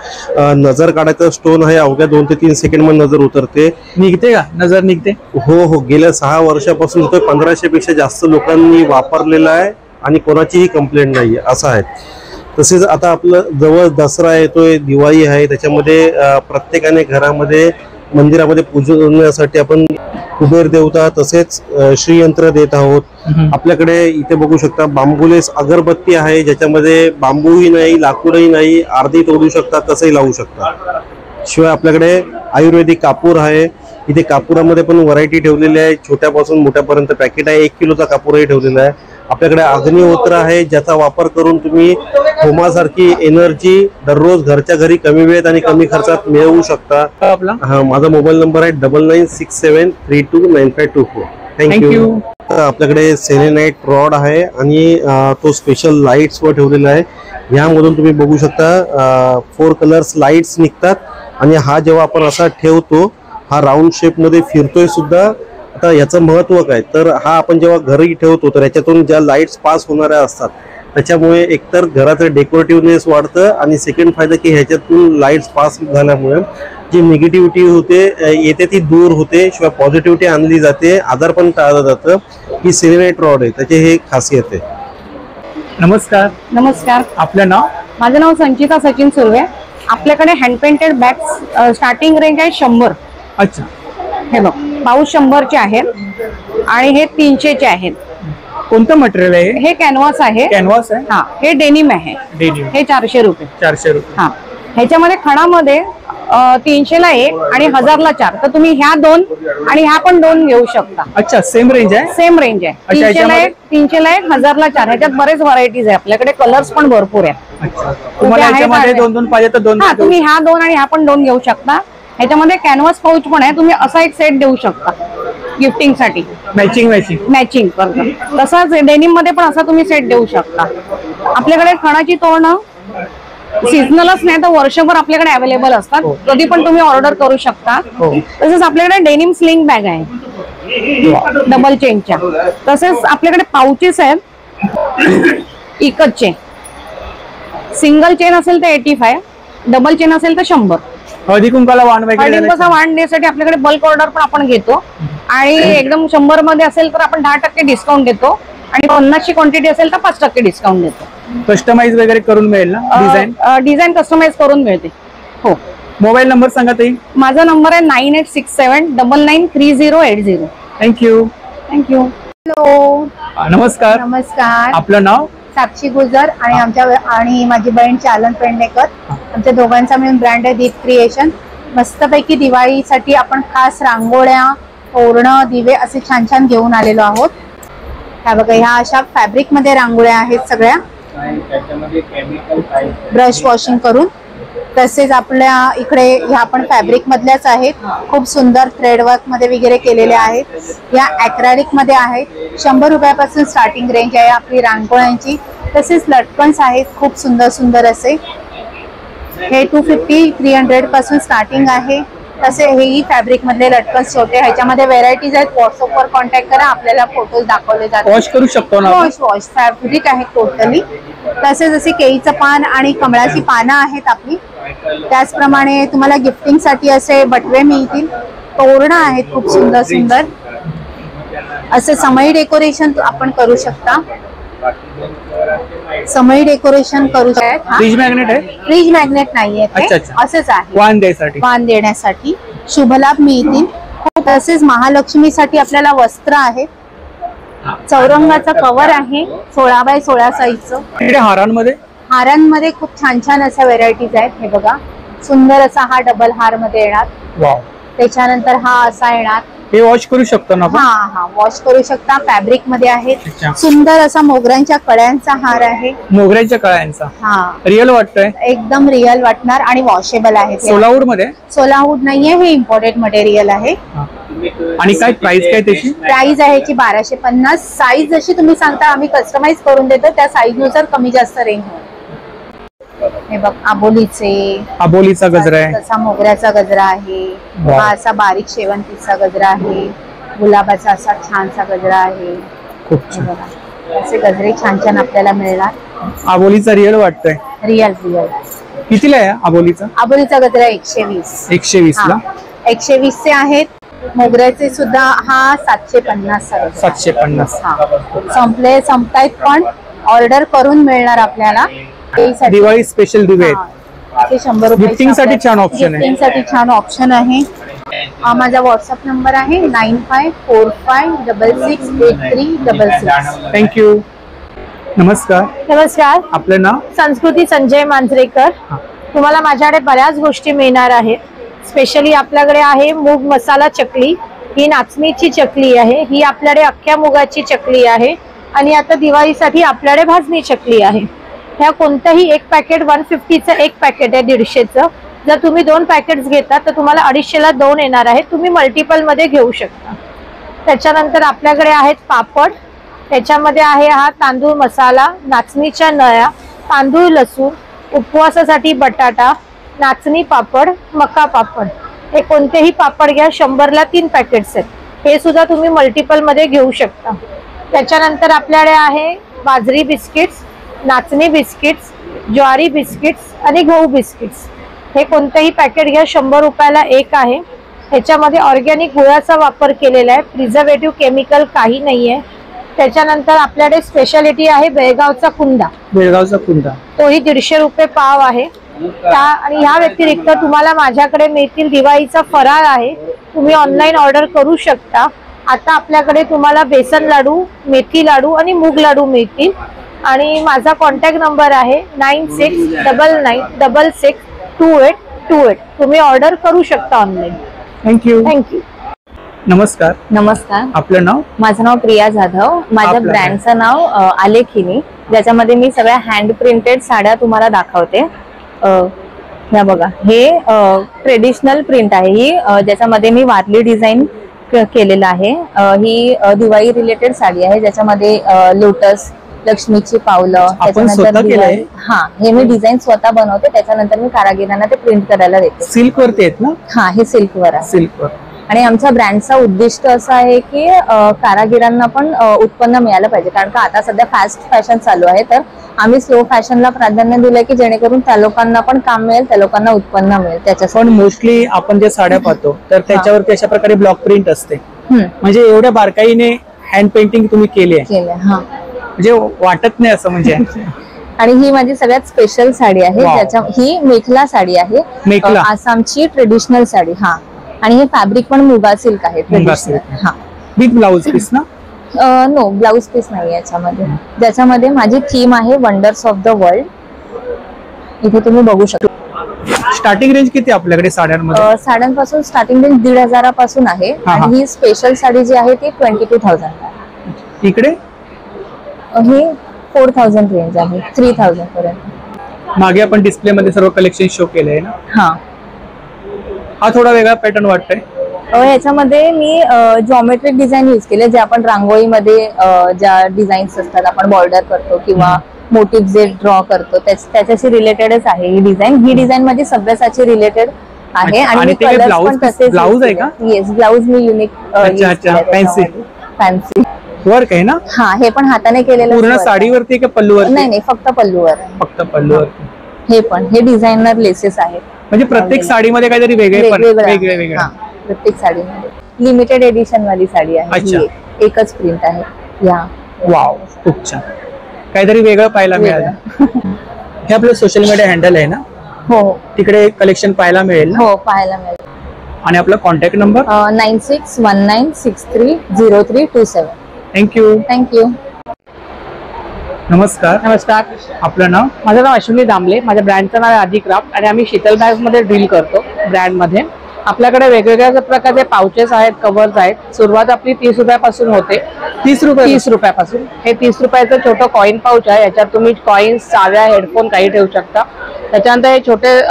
नजर काढायचा स्टोन आहे. अवघ्या 2 ते 3 सेकंड मध्ये नजर उतरते. निघते का? नजर निघते? हो. गेल्या 6 वर्षापासून तो 1500 पेक्षा जास्त लोकांनी वापरलेला आहे आणि कोणाचीही कंप्लेंट नाही असं आहे. तसेच आता आपलं जवळ दसरा येतोय, दिवाळी आहे. त्याच्यामध्ये प्रत्येकाने घरामध्ये, मंदिरामध्ये पूजण्यासाठी आपण कुबेर देवता तसेच श्रीयंत्र देत आहोत. आपल्याकडे इथे बघू शकता बांबूलेस अगरबत्ती आहे, ज्याच्यामध्ये बांबूही नाही, लाकूडही नाही, अर्धी तोडू शकता, कसंही लावू शकता. शिवाय आपल्याकडे आयुर्वेदिक कापूर आहे. इथे कापुरामध्ये पण व्हरायटी ठेवलेली आहे, छोट्यापासून मोठ्यापर्यंत पॅकेट आहे. 1 किलोचा कापूरही ठेवलेला आहे. आपल्याकडे अग्निहोत्र आहे, ज्याचा वापर करून तुम्ही होमासारखी एनर्जी दररोज घरच्या घरी कमी वेळेत आणि कमी खर्चात मिळवू शकता. हा, माझा मोबाईल नंबर आहे 9967329524. थँक्यू. आपल्याकडे सेलेनाइट रॉड आहे आणि तो स्पेशल लाईट्स वर ठेवलेला आहे. यामधून तुम्ही बघू शकता 4 कलर्स लाईट्स निघतात. आणि हा जेव्हा आपण असा ठेवतो, हा राऊंड शेप मध्ये फिरतोय सुद्धा. आता याचं महत्व काय, तर हा आपण जेव्हा घरी ठेवतो तर याच्यातून ज्या लाईट्स पास होणाऱ्या असतात त्याच्यामुळे एकतर घराचं डेकोरेटिव्हनेस वाढतं, आणि सेकंड फायदा की ह्याच्यातून लाईट्स पास झाल्यामुळे जी निगेटिव्हिटी होते येते ती दूर होते. शिवाय पॉझिटिव्हिटी आणली जाते, आजार पण टाळलं जातं. ही सेलेनाइट रॉड आहे, त्याची हे खासियत आहे. नमस्कार. आपलं नाव? माझं नाव संचिता सचिन सुर्वे. आपल्याकडे hand painted bags starting range आहे 100. अच्छा. हे बघ, पाऊस 100चे आहेत आणि हे 300चे आहेत. कोणतं मटेरियल आहे? हे कॅनव्हास आहे. कॅनव्हास आहे? हा. हे डेनिम आहे. डेनिम. हे 400 रुपये. 400 रुपये. हा. ह्याच्यामध्ये खणामध्ये 300ला 1 आणि 1000ला 4. तर तुम्ही ह्या 2 आणि ह्या पण 2 घेऊ शकता. अच्छा, सेम रेंज आहे? सेम रेंज आहे. 300ला 1, 1000ला 4. ह्याच्यात बरेच व्हरायटीज आहे. आपल्याकडे कलर्स पण भरपूर आहेत. तुम्हाला ह्याच्यामध्ये 2 पाहिजे तर 2. हा, तुम्ही ह्या 2 आणि ह्या पण 2 घेऊ शकता. ह्याच्यामध्ये कॅनव्हास पाऊच पण आहे. तुम्ही असा एक सेट देऊ शकता गिफ्टिंग साठी. मॅचिंग तसाच डेनिम मध्ये पण असा तुम्ही सेट देऊ शकता. आपल्याकडे खणाची तोरणं सीझनलच नाही तर वर्षभर आपल्याकडे अवेलेबल असतात. कधी पण तुम्ही ऑर्डर करू शकता. तसेच आपल्याकडे डेनिम स्लिंग बॅग आहे डबल चेनच्या. तसेच आपल्याकडे पाउचेस आहेत इकतचे. सिंगल चेन असेल तर 85, डबल चेन असेल तर 100. हळदी कुंकाला वाण वगैरे हळदी कुंकाचा वाण देण्यासाठी आपल्याकडे बल्क ऑर्डर पण आपण घेतो आणि एकदम 100 मध्ये असेल तर आपण 10% डिस्काउंट देतो आणि 50 ची क्वांटिटी असेल तर 5% डिस्काउंट देतो. कस्टमाइज वगैरे करून मिळेल ना? डिझाईन कस्टमाइज करून मिळते. हो. मोबाईल नंबर सांगा ताई. माझा नंबर आहे 9867993080. थँक्यू. थँक्यू. हॅलो नमस्कार. नमस्कार. आपलं नाव? साक्षी गुजर आणि माझी बहीण चालन पेडणेकर. आमच्या दोघांचा मिळून ब्रँड आहे दीप क्रिएशन. मस्तपैकी दिवाळीसाठी आपण खास रांगोळ्या, तोरणं, दिवे असे छान छान घेऊन आलेलो आहोत. ह्या बघा, ह्या अशा फॅब्रिक मध्ये रांगोळ्या आहेत सगळ्या, ब्रश वॉशिंग करून. तसेच आपल्या इकडे ह्या पण फॅब्रिक मधल्याच आहेत, खूप सुंदर थ्रेडवर्क मध्ये वगैरे केलेल्या आहेत. या ॲक्रेलिक मध्ये आहेत. 100 रुपयापासून स्टार्टिंग रेंज आहे आपली रांगोळ्यांची. तसेच लटकन्स आहेत खूप सुंदर सुंदर असे. हे 250-300 पासून स्टार्टिंग आहे. तसे हेही फॅब्रिक मधले लटकन्स छोटे, ह्याच्यामध्ये व्हेरायटीज आहेत. व्हॉट्सअपवर कॉन्टॅक्ट करा, आपल्याला फोटोज दाखवले जातात. वॉश करू शकतो ना? वॉश फॅब्रिक आहे टोटली. तसेच असे केळीचं पान आणि कमळाची पानं आहेत आपली. त्याचप्रमाणे तुम्हाला गिफ्टिंग साठी असे बटवे मिळतील. तोरणं आहेत खूप सुंदर सुंदर. असे समई डेकोरेशन आपण करू शकता. समई डेकोरेशन करू शकता. फ्रीज मॅग्नेट आहे? फ्रीज मॅग्नेट नाहीये, असेच आहे. वाण द्यायसाठी, वाण देण्यासाठी शुभलाभ मिळतील. तसेच महालक्ष्मीसाठी आपल्याला वस्त्र आहे. चौरंगाचा कव्हर आहे 16x16 साईजचं. हारांमध्ये खूप छान छान अशा व्हेरायटीज आहेत. हे बघा, सुंदर असा हा डबल हार मध्ये येणार. त्याच्यानंतर हा असा येणार. हे वॉश करू शकतो ना? हा वॉश करू शकता. फॅब्रिक मध्ये आहेत. सुंदर असा मोगऱ्यांच्या कळ्यांचा हार आहे. मोगऱ्यांच्या कळ्यांचा? हा. रिअल वाटतोय? एकदम रिअल वाटणार आणि वॉशेबल आहे. सोलावूड मध्ये? सोलावूड नाहीये, हे इम्पोर्टेड मटेरियल आहे. आणि काय प्राइस काय त्याची? प्राइस आहे ची 1250. साईज जशी तुम्ही सांगता आम्ही कस्टमाइज करून देतो, त्या साईज नुसार कमी जास्त रेंज होईल. हे बघ, आबोलीचा गजरा आहे. तसा मोगऱ्याचा गजरा आहे. हा असा बारीक शेवंतीचा गजरा आहे. गुलाबाचा असा छानसा गजरा आहे. असे गजरे छान छान आपल्याला मिळणार. आबोलीचा रिअल वाटतोय? रिअल. कितीला आहे आबोलीचा? आबोलीचा गजरा 120. 120 ला? 120 चे आहेत. मोगऱ्याचे सुद्धा हा 750. 750. संपतायत पण ऑर्डर करून मिळणार आपल्याला. दिवाळी स्पेशल दिवे आहेत. 100 रुपये. गिफ्टिंग साठी छान ऑप्शन आहे. गिफ्टिंग साठी छान ऑप्शन आहे. हा माझा व्हॉट्सअप नंबर आहे 9545668366. थँक्यू. नमस्कार. नमस्कार. आपलं नाव? संस्कृती संजय मांजरेकर. तुम्हाला माझ्याकडे बऱ्याच गोष्टी मिळणार आहेत. स्पेशली आपल्याकडे आहे मूग मसाला चकली. ही नाचणीची चकली आहे. ही आपल्याकडे अख्ख्या मुगाची चकली आहे. आणि आता दिवाळीसाठी आपल्याकडे भाजणी चकली आहे. ह्या कोणतंही एक पॅकेट 150चं एक पॅकेट आहे, 150चं. जर तुम्ही 2 पॅकेट्स घेता तर तुम्हाला 250ला 2 येणार आहेत. तुम्ही मल्टिपल मध्ये घेऊ शकता. त्याच्यानंतर आपल्याकडे आहेत पापड. त्याच्यामध्ये आहे हा तांदूळ मसाला, नाचणीच्या नळ्या, तांदूळ लसूण, उपवासासाठी बटाटा, नाचणी पापड, मका पापड. हे कोणतेही पापड घ्या, 100ला 3 पॅकेट्स आहेत. हे सुद्धा तुम्ही मल्टिपल मध्ये घेऊ शकता. त्याच्यानंतर आपल्याकडे आहे बाजरी बिस्किट्स, नाचणी बिस्किट्स, ज्वारी बिस्किट्स आणि गहू बिस्किट्स. हे कोणतेही पॅकेट घ्या, 100 रुपयाला एक आहे. ह्याच्यामध्ये ऑर्गॅनिक गुळाचा वापर केलेला आहे. प्रिझर्वेटिव्ह केमिकल काही नाहीये. त्याच्यानंतर आपल्याकडे स्पेशालिटी आहे बेळगावचा कुंदा. तोही 150 रुपये पाव आहे. आणि ह्या व्यतिरिक्त तुम्हाला माझ्याकडे मिळतील दिवाळीचा फराळ आहे. तुम्ही ऑनलाईन ऑर्डर करू शकता. आता आपल्याकडे तुम्हाला बेसन लाडू, मेथी लाडू आणि मूग लाडू मिळतील. आणि माझा कॉन्टॅक्ट नंबर आहे 9699662828. तुम्ही ऑर्डर करू शकता ऑनलाईन. थँक्यू. नमस्कार. नमस्कार. आपलं नाव? माझं नाव प्रिया जाधव. माझ्या ब्रँडचं नाव आलेखिनी, ज्याच्यामध्ये मी सगळ्या हँड प्रिंटेड साड्या तुम्हाला दाखवते. ह्या बघा, हे ट्रेडिशनल प्रिंट आहे. ही ज्याच्यामध्ये मी वारली डिझाईन केलेलं आहे. ही दिवाळी रिलेटेड साडी आहे, ज्याच्यामध्ये लोटस, लक्ष्मीची पावलं, त्याच्यानंतर हा हे मी डिझाईन स्वतः बनवते. त्याच्यानंतर मी कारागिरांना ते प्रिंट करायला देते. सिल्क वरती आहेत ना? हा, हे सिल्कवर आहे. सिल्कवर. आणि आमच्या ब्रँडचा उद्दिष्ट असं आहे की कारागिरांना पण उत्पन्न मिळालं पाहिजे, कारण का आता सध्या फास्ट फॅशन चालू आहे. तर आम्ही स्लो फॅशनला प्राधान्य दिलंय की जेणेकरून त्या लोकांना पण काम मिळेल, त्या लोकांना उत्पन्न मिळेल त्याच्यासाठी. पण मोस्टली आपण जे साड्या पाहतो तर त्याच्यावरती अशा प्रकारे ब्लॉक प्रिंट असते, म्हणजे एवढ्या बारकाईने हँड पेंटिंग तुम्ही केली आहे, म्हणजे वाटत नाही असं म्हणजे. आणि ही माझी सगळ्यात स्पेशल साडी आहे, ज्याच्या ही मेखला साडी आहे, मेखला आसामची ट्रेडिशनल साडी. हा, आणि हे फॅब्रिक पण मुगा सिल्क आहे ट्रेडिशनल. हा, विथ ब्लाउज पीस ना? नो, ब्लाउज पीस नाही याच्यामध्ये. ज्याच्यामध्ये माझी थीम आहे वंडर्स ऑफ द वर्ल्ड. इथे तुम्ही बघू शकता. स्टार्टिंग रेंज किती आपल्याकडे साड्यांमध्ये? साड्यांपासून स्टार्टिंग रेंज 1,500 पासून आहे, आणि ही स्पेशल साडी जी आहे ती 22,000 आहे. इकडे ही 4,000 रेंज आहे, 3,000 पर्यंत. मागे आपण डिस्प्ले मध्ये सर्व कलेक्शन शो केलंय ना? हा थोडा वेगळा पॅटर्न वाटतोय. याच्यामध्ये मी जॉमेट्रिक डिझाईन यूज केले, जे आपण रांगोळीमध्ये ज्या डिझाईन्स असतात आपण बॉर्डर करतो किंवा मोटिव्ह जे ड्रॉ करतो त्याच्याशी रिलेटेडच आहे ही डिझाईन. ही डिझाईन माझी सभ्यसाची रिलेटेड आहे. आणि ब्लाउज आहे का? येस, ब्लाउज मी युनिक फॅन्सी वर्क आहे ना? हा, हे पण हाताने केलेलं. पूर्ण साडीवरती का पल्लूवर? नाही, फक्त पल्लूवर. फक्त पल्लूवर. हे डिझायनर लेसेस आहेत. म्हणजे प्रत्येक साडीमध्ये काहीतरी वेगळे प्रत्येक साडीमध्ये. लिमिटेड एडिशन वाली साडी आहे, एकच प्रिंट आहे. वाव, खूप छान, काहीतरी वेगळं पाहायला मिळालं. हे आपलं सोशल मीडिया हँडल आहे ना? हो, तिकडे कलेक्शन पाहायला मिळेल. हो, पाहायला मिळेल. आणि आपला कॉन्टॅक्ट नंबर 9619630327. थँक्यू. नमस्कार. नमस्कार. आपलं नाव? माझं नाव अश्विनी दामले. माझ्या ब्रँडचं नाव आहे आदी क्राफ्ट, आणि आम्ही शीतल बॅग्स मध्ये डील करतो ब्रँड मध्ये. आपल्याकडे वेगवेगळ्या प्रकारचे पाउचेस आहेत, कव्हर्स आहेत. सुरुवात आपली 30 रुपयापासून होते. 30 रुपयापासून. हे 30 रुपयाचं छोटं कॉइन पाउच आहे. याच्यात तुम्ही कॉइन्स, चाव्या, हेडफोन काही ठेवू शकता. त्याच्यानंतर हे छोटे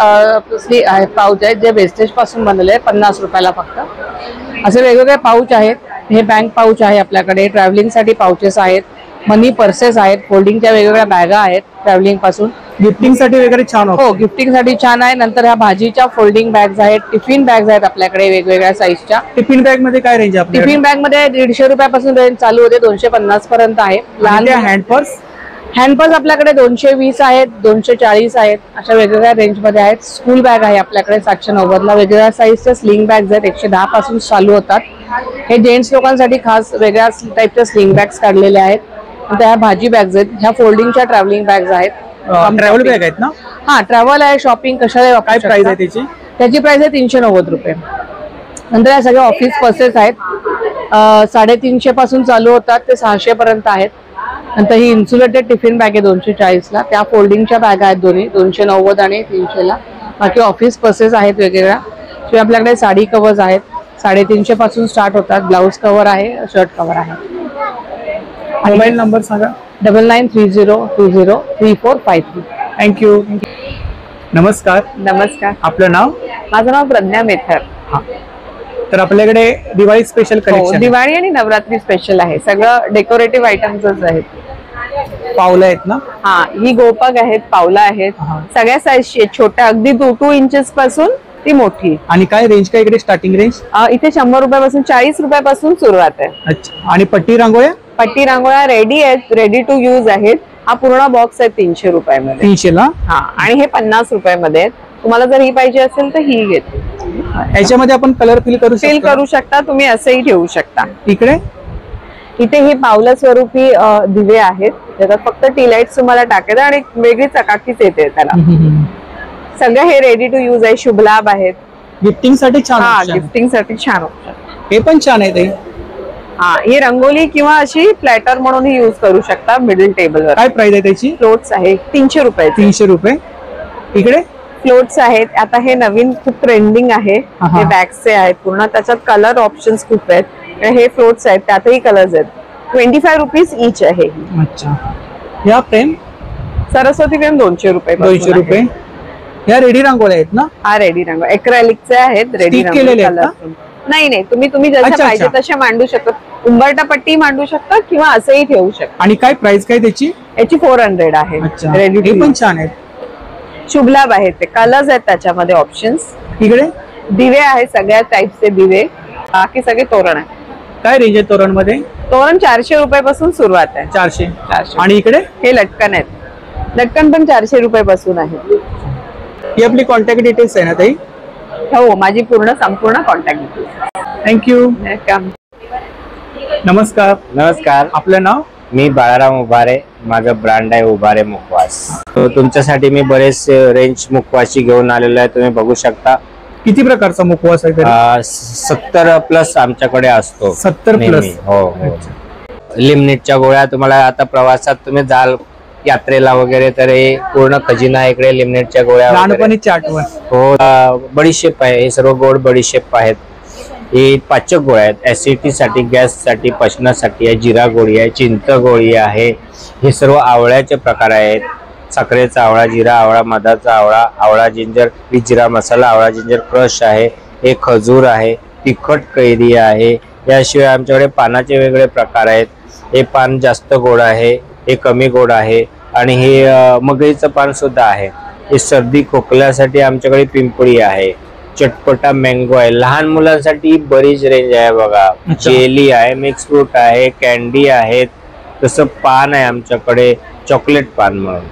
पाउच आहेत जे वेस्टेज पासून बनवले आहे, 50 रुपयाला फक्त. असे वेगवेगळे पाउच आहेत. हे बँक पाउच आहे आपल्याकडे. ट्रॅव्हलिंग साठी पाउचेस आहेत, मनी पर्सेस आहेत, फोल्डिंगच्या वेगवेगळ्या बॅगा आहेत ट्रॅव्हलिंग पासून. गिफ्टिंग साठी वगैरे छान. हो, गिफ्टिंग साठी छान आहे. नंतर ह्या भाजीच्या फोल्डिंग बॅग्स आहेत, टिफिन बॅग्स आहेत आपल्याकडे वेगवेगळ्या साईजच्या. टिफिन बॅग मध्ये काय रेंज आहे? टिफिन बॅग मध्ये 150 रुपयापासून रेंज चालू होते, 250 पर्यंत आहे. लहान हँडपर्स आपल्याकडे 220 आहेत, 240 आहेत, अशा वेगवेगळ्या रेंज मध्ये आहेत. स्कूल बॅग आहे आपल्याकडे 790 ला. वेगवेगळ्या साईजच्या स्लिंग बॅग्स आहेत, 110 पासून चालू होतात. हे जेंट्स लोकांसाठी खास वेगळ्या टाईपच्या स्लिंग बॅग्स काढलेल्या आहेत. त्या भाजी बॅग्स आहेत, ह्या फोल्डिंगच्या ट्रॅव्हलिंग बॅग्स आहेत. ट्रॅव्हल बॅग आहेत ना? हा, ट्रॅव्हल आहे, शॉपिंग कशाला. काय प्राइस आहे त्याची? त्याची प्राइस आहे 390 रुपये. नंतर या सगळ्या ऑफिस पर्सेस आहेत, 350 पासून चालू होतात ते 600 पर्यंत आहेत. नंतर ही इन्सुलेटेड टिफिन बॅग आहे 240 ला. त्या फोल्डिंगच्या बॅग आहेत दोन्ही, 290 आणि 300 ला. बाकी ऑफिस पर्सेस आहेत वेगवेगळ्या. शिवाय आपल्याकडे साडी कव्हर्स आहेत, 350 पासून स्टार्ट होतात. ब्लाउज कव्हर आहे, शर्ट कव्हर आहे. मोबाईल नंबर सांगा. 9930203453. थँक्यू. नमस्कार. आपलं नाव? माझं नाव प्रज्ञा मेथर. तर आपल्याकडे दिवाळी स्पेशल कलेक्शन, दिवाळी आणि नवरात्री स्पेशल आहे. सगळं डेकोरेटिव्ह आयटम्सच आहेत. पावलं आहेत ना? हा, ही गोपग आहेत, पावलं आहेत, सगळ्या साईजची, छोट्या अगदी 2 इंचेस पासून ती मोठी. आणि काय रेंज काय इकडे स्टार्टिंग रेंज? इथे 100 रुपयापासून 40 रुपयापासून सुरुवात आहे. अच्छा. आणि पट्टी रांगोळ्या? पट्टी रांगोळ्या रेडी आहेत, रेडी टू यूज आहेत. हा पूर्ण बॉक्स आहे 300 रुपयामध्ये. 300 ला? हा, आणि हे 50 रुपयामध्ये आहेत. तुम्हाला जर ही पाहिजे असेल तर ही घेते. याच्यामध्ये आपण कलर फिल करू शकता. तुम्ही असंही ठेवू शकता. इथे हे पावलं स्वरूपी दिवे आहेत, त्याच्यात फक्त टी लाईट तुम्हाला टाकायचं आणि वेगळी चकाकीच येते त्याला. सगळं हे रेडी टू यूज आहे. शुभ लाभ आहेत, गिफ्टिंग साठी छान. गिफ्टिंग साठी छान ऑप्शन. हे पण छान आहे ते. हा, ही रंगोली किंवा अशी प्लॅटर म्हणून यूज करू शकता मिडल टेबलवर. काय प्राइस आहे त्याची? फ्लोट्स आहे 300 रुपये. 300 रुपये. इकडे फ्लोट्स आहेत. आता हे नवीन खूप ट्रेंडिंग आहे. हे बॅग्सचे आहेत पूर्ण, त्याच्यात कलर ऑप्शन्स खूप आहेत. हे फ्लोट्स आहेत, त्यातही कलर्स आहेत. 25 रुपीज इच आहे. अच्छा. या फ्रेम सरस्वती फ्रेम 200 रुपये. 200 रुपये. या रेडी रांगोळ्या आहेत ना? हा, रेडी रांगोळ्या एक्रेलिकचे आहेत. रेडी रांगोळ्या नाही, तुम्ही जसे पाहिजे तसे मांडू शकता. उंबरटा पट्टी मांडू शकता किंवा असंही ठेवू शकता. आणि काय प्राइस काय त्याची? याची 400 आहे. रेडी. हे पण छान आहेत. शुभ लाभ आहेत, ते कलर्स आहेत त्याच्यामध्ये ऑप्शन्स. इकडे दिवे आहेत, सगळ्या टाईपचे दिवे. बाकी सगळे तोरण आहे. काय रेंज आहे तोरण मध्ये? तोरण 400 रुपयापासून सुरुवात आहे. 400. आणि इकडे हे लटकन आहेत. लटकन पण 400 रुपयापासून आहे. ही आपली कॉन्टॅक्ट डिटेल्स आहे ना ताई? हो, माझी संपूर्ण कॉन्टॅक्ट डिटेल्स. थँक्यू. वेलकम. नमस्कार. नमस्कार. आपलं नाव? मी बाळाराम उभारे. माझं ब्रँड आहे उभारे मुखवास. तुमच्यासाठी मी बरेच रेंज मुखवाशी घेऊन आलेलो आहे. तुम्ही बघू शकता. किती प्रकारचा मुखवास आहे? 70 प्लस आमच्याकडे असतो. 70 प्लस? हो. लिमनेटच्या गोळ्या तुम्हाला आता प्रवासात तुम्ही जाल यात्रेला वगैरे तर हे पूर्ण खजिना इकडे लिमनेटच्या गोळ्या. लहानपणीची आठवण. हो. बडीशेप आहे. हे सर्व गोड बडीशेप आहेत. हे पाचक गोळ्या आहेत. ऍसिडिटी साठी, गॅस साठी, पचनासाठी आहे. जिरा गोळी आहे, चिंच गोळी आहे. हे सर्व आवळ्याचे प्रकार आहेत. साखरेचा आवळा, जिरा आवळा, मधाचा आवळा, आवळा जिंजर, जिरा मसाला, आवळा जिंजर क्रश आहे. हे खजूर आहे, तिखट कैरी आहे. याशिवाय आमच्याकडे पानाचे वेगळे प्रकार आहेत. हे पान जास्त गोड आहे, हे कमी गोड आहे आणि हे मगईचं पान सुद्धा आहे. हे सर्दी खोकल्यासाठी आमच्याकडे पिंपळी आहे. चटपटा मँगो आहे. लहान मुलांसाठी बरीच रेंज आहे बघा. जेली आहे, मिक्स फ्रूट आहे, कॅन्डी आहेत. तसं पान आहे आमच्याकडे, चॉकलेट पान म्हणून.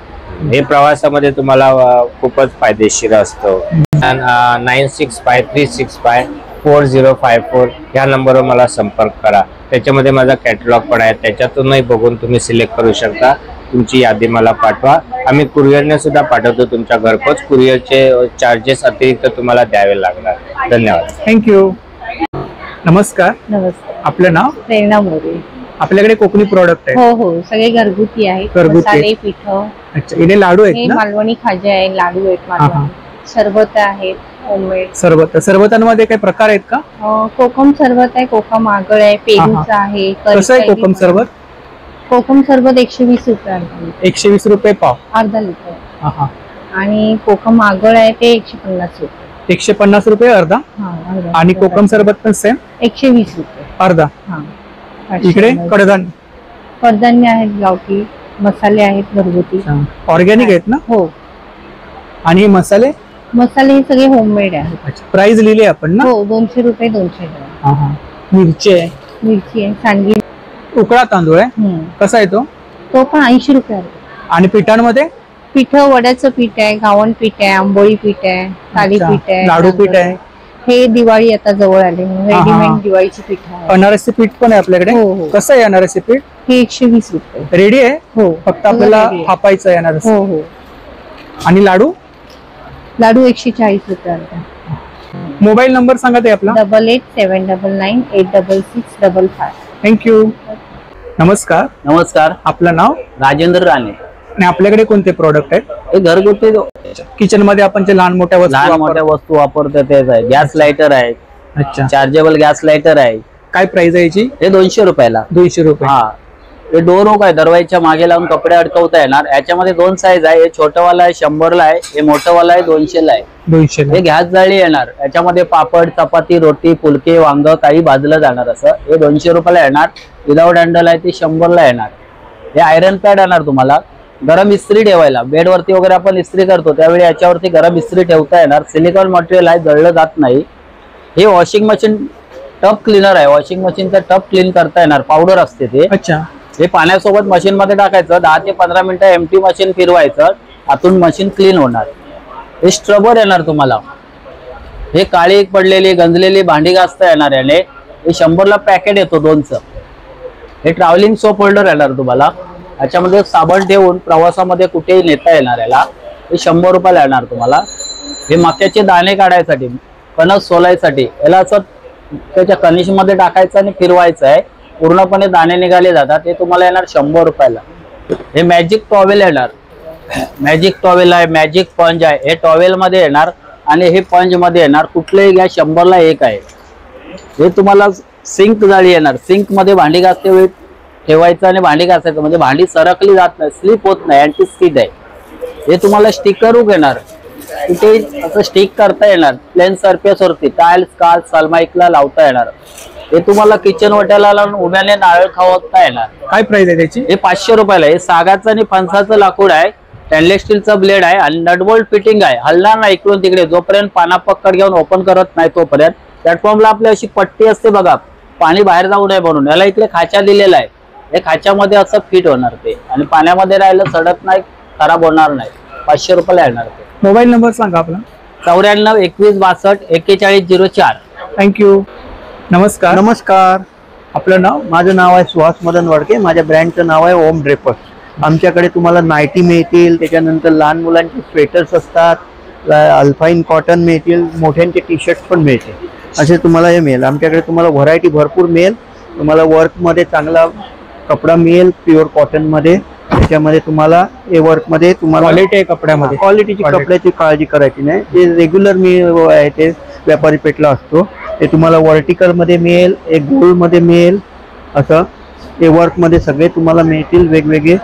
हे प्रवासामध्ये तुम्हाला खूपच फायदेशीर असतो. 9653654054 ह्या नंबरवर मला संपर्क करा. त्याच्यामध्ये माझा कॅटलॉग पण आहे. त्याच्यातूनही बघून तुम्ही सिलेक्ट करू शकता. तुमची यादी मला पाठवा. आम्ही कुरिअरने सुद्धा पाठवतो तुमच्या घरपोच. कुरिअरचे चार्जेस अतिरिक्त तुम्हाला द्यावे लागणार. धन्यवाद. थँक्यू. नमस्कार. नमस्कार. आपलं नाव? प्रेरणा मोरे. आपल्याकडे कोकणी प्रोडक्ट आहे? हो हो, सगळे घरगुती आहेत. मसाले, पीठ. अच्छा, इथे लाडू आहेत ना? मालवणी खाजा आहे, लाडू आहेत मालवणी. सरबत आहेत होममेड. सरबतांमध्ये काही प्रकार आहेत का? कोकम सरबत आहे, कोकम आगळ आहे, पेरूचा आहे. कसं आहे कोकम सरबत? कोकम सरबत 120 रुपये. 120 रुपये पाव, अर्धा लिटर. आणि कोकम आगळ आहे ते 150 रुपये. 150 रुपये अर्धा. आणि कोकम सरबत पण सेम 120 रुपये अर्धा. इकडे कडधान्य आहेत, गावठी मसाले आहेत, घरगुती ऑर्गॅनिक आहेत ना? हो. आणि मसाले हे सगळे होममेड आहेत. प्राइस लिहिली आपण ना? हो, 200 रुपये 200 ग्रॅम. मिरची आहे, सांडगी. उकळा तांदूळ आहे, कसा आहे तो? तो पण 80 रुपये. आणि पिठांमध्ये? पीठ वड्याचं पीठ आहे, घावण पीठ आहे, आंबोळी पीठ आहे, थालीपीठ आहे, लाडू पीठ आहे. हे दिवाळी आता जवळ आले, रेडीमेड दिवाळीची पीठ आहे. अनारसी पीठ पण आहे आपल्याकडे. कसं आहे अनारसी पीठ? हे 120 रुपये. रेडी आहे? हो. फक्त आपल्याला थापायचं आहे अनारसी. हो हो. आणि लाडू 140 रुपये. मोबाईल नंबर सांगा ते आपला? 8879986655. थँक्यू. नमस्कार. नमस्कार. आपलं नाव? राजेंद्र राणे. आणि आपल्याकडे कोणते प्रोडक्ट आहेत? हे घरगुती किचन मध्ये आपण जे लहान मोठ्या वस्तू वापरतो तेच आहे. गॅस लायटर आहे. अच्छा. चार्जेबल गॅस लायटर आहे. काय प्राइस आहे याची? हे 200 रुपयाला. 200 रुपये. हा. हे डोर हुक आहे, दरवाजाच्या मागे लावून कपडे अडकवता येणार. याच्यामध्ये 2 साईज आहे. हे छोटंवाला आहे 100 ला आहे, हे मोठंवाला आहे 200 ला आहे. 200. हे गॅस जाळी येणार. याच्यामध्ये पापड, चपाती, रोटी, फुलके, वांग काही भाजलं जाणार. असं हे 200 रुपयाला येणार. विदाउट हँडल आहे ते 100 ला येणार. हे आयरन पॅड येणार तुम्हाला. गरम इस्त्री ठेवायला, बेडवरती वगैरे आपण इस्त्री करतो त्यावेळी याच्यावरती गरम इस्त्री ठेवता येणार. सिलिकॉन मटेरियल आहे, जळलं जात नाही. हे वॉशिंग मशीन टब क्लीनर आहे. वॉशिंग मशीनचं टब क्लीन करता येणार. पावडर असते ते. अच्छा. हे पाण्यासोबत मशीन मध्ये टाकायचं. 10 ते 15 मिनिटं एमटी मशीन फिरवायचं. आतून मशीन क्लीन होणार. हे स्क्रबर येणार तुम्हाला. हे काळी पडलेली गंजलेली भांडी घासता येणार याने. हे 100 ला पॅकेट येतो 2चं. हे ट्रॅव्हलिंग सोप होल्डर येणार तुम्हाला. याच्यामध्ये साबण ठेवून प्रवासामध्ये कुठेही नेता येणार याला. हे 100 रुपयाला येणार तुम्हाला. हे मक्याचे दाणे काढायसाठी, कणस सोलायसाठी याला असं त्याच्या कणिशमध्ये टाकायचं आणि फिरवायचं आहे. पूर्णपणे दाणे निघाले जातात. हे तुम्हाला येणार 100 रुपयाला. हे मॅजिक टॉवेल येणार. मॅजिक टॉवेल आहे, मॅजिक पंज आहे. हे टॉवेल मध्ये येणार आणि हे पंज मध्ये येणार. कुठलेही घ्या, 100 ला एक आहे. हे तुम्हाला सिंक जाळी येणार. सिंक मध्ये भांडी घासते वेळी ठेवायचं आणि भांडी घासायचं, म्हणजे भांडी सरकली जात नाही, स्लिप होत नाही. अँटी स्किड आहे. हे तुम्हाला स्टिकर हुक येणार. कुठे असं स्टिक करता येणार. प्लेन सरफेस वरती टाइल्स, कार, सलमाईकला लावता येणार. हे तुम्हाला किचन वाट्याला लावून उभ्याने नारळ खावता येणार. काय प्राइस आहे त्याची? हे 500 रुपयाला. हे सागाचं आणि फणसाचं लाकूड आहे. स्टेनलेस स्टीलचा ब्लेड आहे आणि नटबोल्ट फिटिंग आहे. हलणार नाही इकडून तिकडे. जोपर्यंत पाना पक्कड घेऊन ओपन करत नाही तोपर्यंत. प्लॅटफॉर्मला आपली अशी पट्टी असते बघा, पाणी बाहेर जाऊ नये म्हणून. याला इकडे खाचा दिलेला आहे. हे खाच्यामध्ये असं फिट होणार ते आणि पाण्यामध्ये राहिलं सडत नाही, खराब होणार नाही. 500 रुपयाला येणार ते. मोबाईल नंबर सांगा आपला. 94 21 62 41 04. थँक्यू. नमस्कार. नमस्कार. आपलं नाव? माझं नाव आहे सुहास मदन वाडके. माझ्या ब्रँडचं नाव आहे ओम ड्रेपर्स. आमच्याकडे तुम्हाला नाईटी मिळतील, त्याच्यानंतर लहान मुलांचे स्वेटर्स असतात, अल्फाईन कॉटन मिळतील, मोठ्यांचे टी शर्ट पण मिळतील. असे तुम्हाला हे मिळेल. आमच्याकडे तुम्हाला व्हरायटी भरपूर मिळेल. तुम्हाला वर्कमध्ये चांगला कपडा मिळेल, प्युअर कॉटनमध्ये. त्याच्यामध्ये तुम्हाला हे वर्कमध्ये तुम्हाला क्वालिटी आहे कपड्यामध्ये. क्वालिटीची कपड्याची काळजी करायची नाही. ते रेग्युलर मी आहे ते व्यापारी पेठला असतो. ते तुम्हाला वर्टिकलमध्ये मिळेल, एक गोल्डमध्ये मिळेल, असं ते वर्कमध्ये सगळे तुम्हाला मिळतील. वेगवेगळे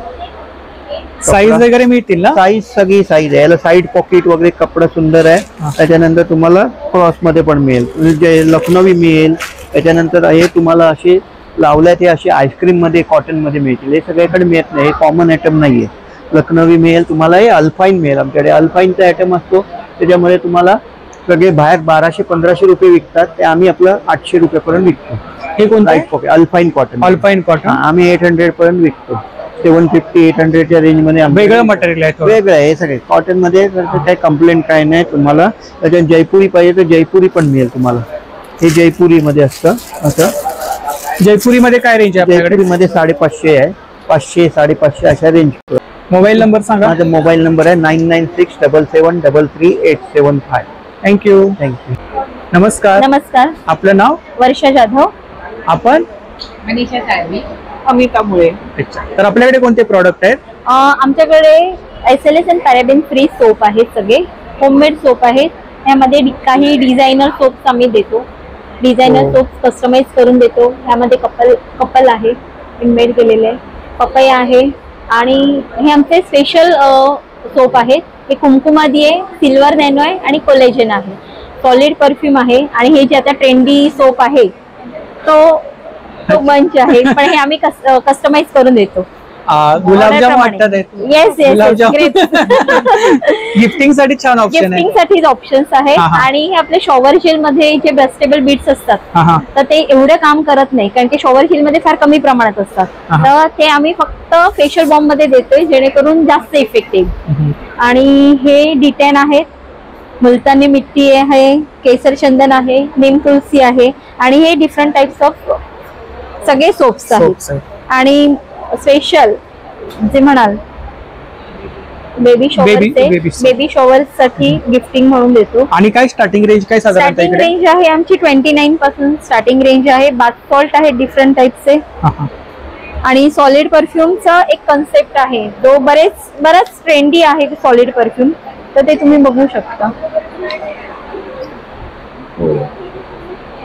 साईज वगैरे मिळतील ना? साईज सगळी साईज आहे. याला साईड पॉकेट वगैरे कपडा सुंदर आहे. त्याच्यानंतर तुम्हाला क्रॉसमध्ये पण मिळेल, जे लखनवी मिळेल. त्याच्यानंतर हे तुम्हाला असे लावल्यात, हे असे आईस्क्रीममध्ये कॉटनमध्ये मिळतील. हे सगळ्याकडे मिळत नाही, हे कॉमन आयटम नाही आहे. लखनवी मिळेल तुम्हाला, हे अल्फाईन मिळेल. आमच्याकडे अल्फाईनचा आयटम असतो, त्याच्यामध्ये तुम्हाला सगळे बाहेर 1200-1500 रुपये विकतात, ते आम्ही आपलं 800 रुपयापर्यंत विकतो. हे कोणतं? अल्फाईन कॉटन. अल्फाईन कॉटन आम्ही 800 पर्यंत विकतो. 750-800च्या रेंजमध्ये वेगळं मटेरियल आहे. वेगळं आहे हे सगळे कॉटनमध्ये. काही कंप्लेंट काय नाही तुम्हाला. त्याच्यात जयपुरी पाहिजे तर जयपुरी पण मिळेल तुम्हाला. हे जयपुरीमध्ये असतं. असं जयपुरीमध्ये काय रेंज आहे आपल्याकडे? जयपुरीमध्ये 550 आहे, 500-550 अशा रेंज. मोबाईल नंबर सांगा. माझा मोबाईल नंबर आहे 9967733875. थँक्यू. थँक्यू. नमस्कार. नमस्कार. आपलं नाव? वर्षा जाधव. आपण? मनीषा साळवी. अमिता मुळे. अच्छा. तर आपल्याकडे कोणते प्रॉडक्ट आहेत? आमच्याकडे SLS आणि पॅराबेन फ्री सोप आहेत. सगळे होममेड सोप आहेत. यामध्ये काही डिझायनर सोप्स आम्ही देतो. डिझायनर सोप्स कस्टमाइज करून देतो. यामध्ये कपल आहे, इनमेड केलेले आहे, पपया आहे. आणि हे आमचे स्पेशल सोप आहेत. हे कुमकुमादी आहे, सिल्वर नॅनो आहे आणि कोलेजन आहे. सॉलिड परफ्यूम आहे. आणि हे जे आता ट्रेंडी सोप आहे तो बंच आहे, पण हे आम्ही कस्टमाइज करून देतो. गुलाबजाम वाटतात. Yes yes. गिफ्टिंग साठी छान ऑप्शन आहे. गिफ्टिंग साठी ऑप्शन्स आहेत. आणि हे आपले शॉवर जेल मध्ये जे ब्रस्टेबल बीट्स असतात तर ते एवढं काम करत नाही, कारण की शॉवर जेल मध्ये फार कमी प्रमाणात असतात. तर ते आम्ही फक्त फेशियल बॉम्ब मध्ये देतोय, जेणेकरून जास्त इफेक्टिव्ह. आणि हे डिटेन आहेत, मुलतानी मिट्टी आहे, केसर चंदन आहे, नीम तुलसी आहे. आणि हे डिफरंट टाइप्स ऑफ सगळे सोप्स आहेत. आणि स्पेशल जे म्हणाल बेबी शॉवर साठी गिफ्टिंग म्हणून देतो. आणि काय स्टार्टिंग रेंज काय साधारण? स्टार्टिंग रेंज आहे आमची 29 पासून स्टार्टिंग रेंज आहे. बाथ सॉल्ट आहे डिफरंट टाइपचे. आणि सॉलिड परफ्यूमचा एक कन्सेप्ट आहे, जो बराच ट्रेंडी आहे सॉलिड परफ्यूम. तर ते तुम्ही बघू शकता.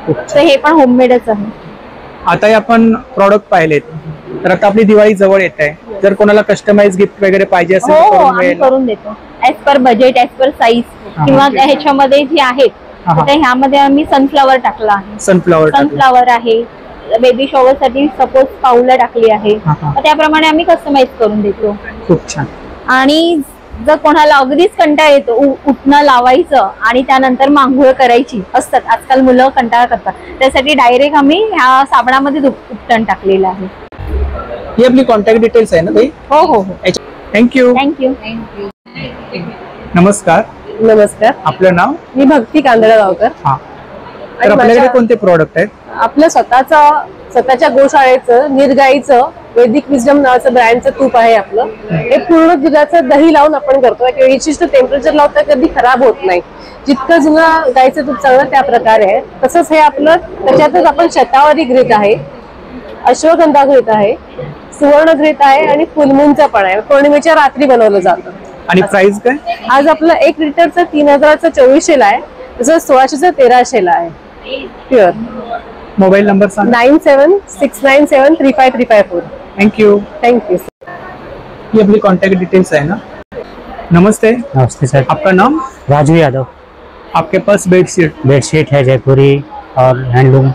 तर हे पण होममेडच आहे. आता आपण प्रॉडक्ट पाहिलेत, तर आता आपली दिवाळी जवळ येत आहे. जर कोणाला कस्टमाइज गिफ्ट वगैरे पाहिजे असेल तर आम्ही करून देतो. As per budget, as per size. किंवा ह्याच्यामध्ये जे आहेत तर ह्यामध्ये आम्ही सनफ्लॉवर टाकला आहे. सनफ्लॉवर आहे. बेबी शॉवर साठी सपोज पाऊला टाकली आहे, तर त्याप्रमाणे आम्ही कस्टमाइज करून देतो. खूप छान. आणि जर कोणाला अगदीच कंटाळा येतो उठणं लावायचं आणि त्यानंतर मांघोळ करायची असतात, आजकाल मुलं कंटाळा करतात, त्यासाठी डायरेक्ट आम्ही ह्या साबणामध्ये उपटण टाकलेलं आहे. ही आपली कॉन्टॅक्ट डिटेल्स आहे ना ताई? हो हो हो. थँक्यू. थँक्यू. नमस्कार. नमस्कार. आपलं नाव? मी भक्ती कांदळगावकर. तर आपल्याकडे कोणते प्रॉडक्ट आहेत? आपलं स्वतःच्या गोशाळेचं निर्गाईचं वैदिक विजडम नावाचं ब्रँडचं तूप आहे आपलं. हे पूर्ण दुधाचं दही लावून आपण करतो. विशिष्ट टेम्परेचर लावता कधी खराब होत नाही. जितकं जुनं गाईचं तूप चांगलं त्या प्रकारे आहे. तसंच हे आपलं त्याच्यातच आपण शतावरी घृत आहे, अश्वगंधा घृत आहे, सुवर्ण घृत आहे आणि फुलमूनचं पण आहे. पौर्णिमेच्या रात्री बनवलं जातं. आणि प्राइस काय? आज आपलं 1 लिटरचं 3000चं 2400 आहे, तसं 1600चं 1300 आहे प्युअर. मोबाईल नंबर सांग. 9769735354. थँक्यू. थँक्यू. ये अपनी कॉन्टैक्ट डिटेल्स है ना. नमस्ते. नमस्ते सर. आपका नाम? राजू यादव. आपके पास बेडशीट है जयपुरी और हैंडलूम.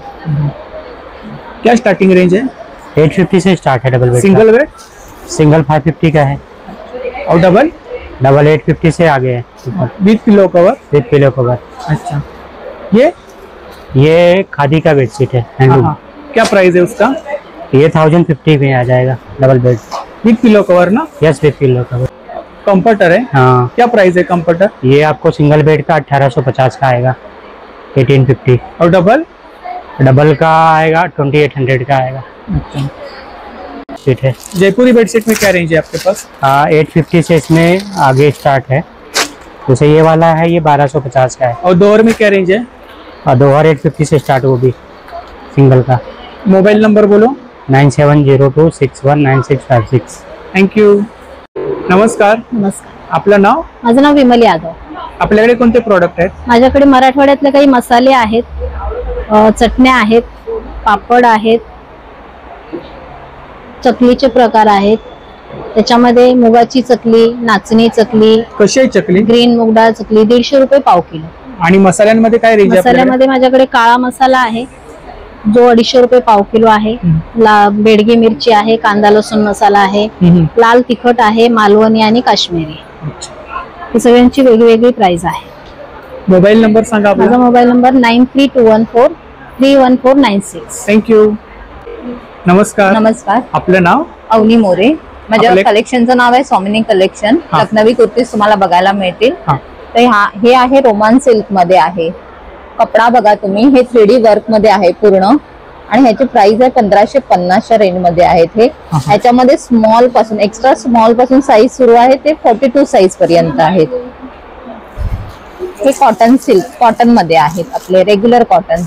क्या स्टार्टिंग रेंज है? 850 से स्टार्ट है double bed. Single bed? Single 550 का है. और डबल? डबल 850 से आगे है. विद पिलो कवर? विद पिलो कवर. अच्छा. ये खादी का बेडशीट है हैंडलूम. क्या प्राइस है उसका? ये 1050 में आ जाएगा डबल बेड. विद पिलो कवर ना? यस विद पिलो कवर. कंफर्टर है। हाँ, क्या प्राइस है कंफर्टर? ये आपको सिंगल बेड का 1850 का आएगा, 1850। और डबल? डबल का आएगा 2800 का आएगा। ठीक है। जयपुरी बेडशीट में क्या रेंज है आपके पास? 850 से इसमें आगे स्टार्ट है। जैसे ये वाला है, ये 1250 का है। और दोहर में क्या रेंज है? दोहर 850 से स्टार्ट, वो भी सिंगल का। मोबाइल नंबर बोलो। 9702619656। Thank you. नमस्कार. नमस्कार. आपलं नाव? माझं नाव विमल यादव. आपल्याकडे कोणते प्रोडक्ट आहेत? माझ्याकडे मराठवाड्यातले काही मसाले आहेत, चटण्या आहेत, पापड आहेत, चकलीचे प्रकार आहेत. त्याच्यामध्ये मुगाची चकली, नाचणी चकली. कशी आहे चकली? ग्रीन मूग डाळ चकली 150 रुपये पाव किलो. आणि मसाल्यांमध्ये काय रेंज आहे? मसाल्यामध्ये माझ्याकडे काळा मसाला आहे जो 250 रुपये पाव किलो आहे. बेडगी मिरची आहे, कांदा लसूण मसाला आहे, लाल तिखट आहे, मालवणी आणि काश्मीरी. ही सगळ्यांची वेगवेगळी प्राइस आहे. मोबाईल नंबर सांगा आपला. माझा मोबाईल नंबर 9321431496. थँक्यू. नमस्कार. नमस्कार. आपलं नाव? अवनी मोरे. माझ्या कलेक्शनचं नाव आहे स्वामिनी कलेक्शन. लखनवी कुर्तीज तुम्हाला बघायला मिळतील. तर हे आहे रोमान सिल्क मध्ये आहे. कपडा बघा तुम्ही, हे 3D वर्क मध्ये आहे पूर्ण आणि ह्याची प्राइस आहे 1550च्या रेंज मध्ये आहेत. हे ह्याच्यामध्ये स्मॉल पासून एक्स्ट्रा स्मॉल पासून साईज सुरू आहे ते 42 साईज पर्यंत आहेत. हे कॉटन सिल्क कॉटन मध्ये आहेत, आपले रेग्युलर कॉटन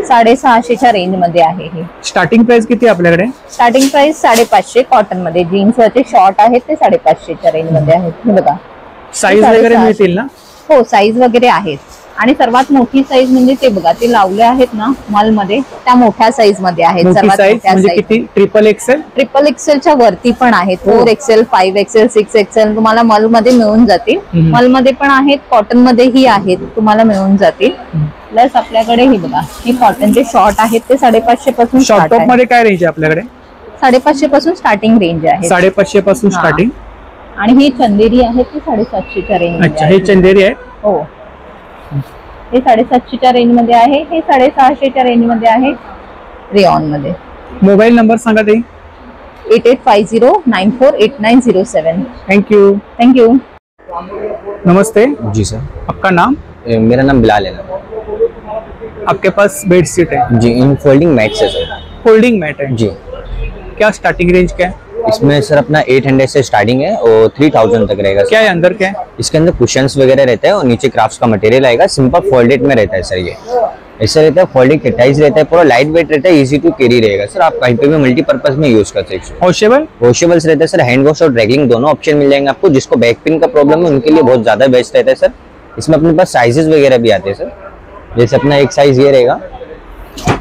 650च्या रेंज मध्ये आहे. हे स्टार्टिंग प्राइस किती आपल्याकडे? स्टार्टिंग प्राइस 550 कॉटन मध्ये. जीन्सचे शॉर्ट आहेत ते 550च्या रेंज मध्ये आहेत. हे बघा साईज वगैरे मिळतील ना? हो, साईज वगैरे आहेत. आणि सर्वात मोठी साईज म्हणजे ते बघा, ते लावले आहेत ना मॉल मध्ये, त्या मोठ्या साईज मध्ये आहेत. सर्वात मोठ्या साईज ट्रिपल एक्सेल. ट्रिपल एक्सेलच्या वरती पण आहेत. 4XL, 5XL, 6XL तुम्हाला मॉल मध्ये मिळून जातील. मॉल मध्ये पण आहेत, कॉटन मध्येही आहेत, तुम्हाला मिळून जातील. प्लस आपल्याकडे हे बघा, हे कॉटनचे शॉर्ट आहेत ते 550 पासून. शॉर्ट टॉप मध्ये काय रेंज आहे आपल्याकडे? 550 पासून स्टार्टिंग रेंज आहे. 550 पासून स्टार्टिंग. आणि ही चंदेरी आहे ती 750च्या रेंज. अच्छा, हे चंदेरी आहे. हो, हे 750च्या रेंज मध्ये आहे. हे 650च्या रेंज मध्ये आहे रेऑन मध्ये. मोबाईल नंबर सांगा ते. 8850948907. थँक्यू. थँक्यू. नमस्ते. जी सर. आपका नाम? मेरा नाम बिलाल है। आपके पास बेडशीट है? जी, इन फोल्डिंग मैट्स है सर। फोल्डिंग मैट है जी। क्या स्टार्टिंग रेंज क्या है इसमें? सर अपना 800 से स्टार्टिंग है और 3000 तक रहेगा। क्या है अंदर? क्या है इसके अंदर? कुशन्स वगैरह रहता है और नीचे क्राफ्ट्स का मटेरियल आएगा। सिंपल फोल्डेड में रहता है सर। ये ऐसा रहता है, फोल्डिंग टाइज रहता है, पूरा लाइट वेट रहता है, इजी टू कैरी रहेगा सर। आप कहीं पे भी मल्टीपर्पज में यूज कर सकते हैं। वॉशेबल्स रहता है सर। हैंड वॉश और ड्रैगलिंग दोनों ऑप्शन मिल जाएंगे आपको। जिसको बैक पेन का प्रॉब्लम है उनके लिए बहुत ज्यादा बेस्ट रहता है सर। इसमें अपने पास साइजेस वगैरह भी आते हैं सर। जैसे अपना एक साइज ये रहेगा,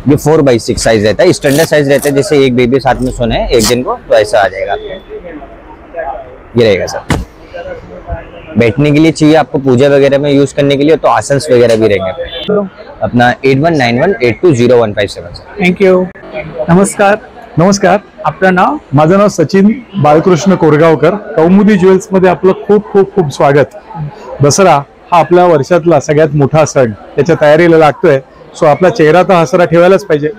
ये 4x6 साइज रहता है। स्टैंडर्ड साइज रहता है, जैसे एक बेबी साथ में सोना है एक दिन को, तो ऐसा आ जाएगा। ये रहेगा सर। बैठने के लिए चाहिए आपको, पूजा वगैरह में यूज करने के लिए, तो आसन्स वगैरह भी रहेंगे अपना। 8191820157 सर। Thank you. नमस्कार. नमस्कार. आपलं नाव? माझं नाव सचिन बालकृष्ण कोरगावकर. कौमुदी ज्वेल्स मध्ये आपलं खूप खूप खूप स्वागत. दसरा हा आपल्या वर्षातला सगळ्यात मोठा सण, त्याच्या तयारीला लागतोय. सो आपला चेहरा तर हसरा ठेवायलाच पाहिजे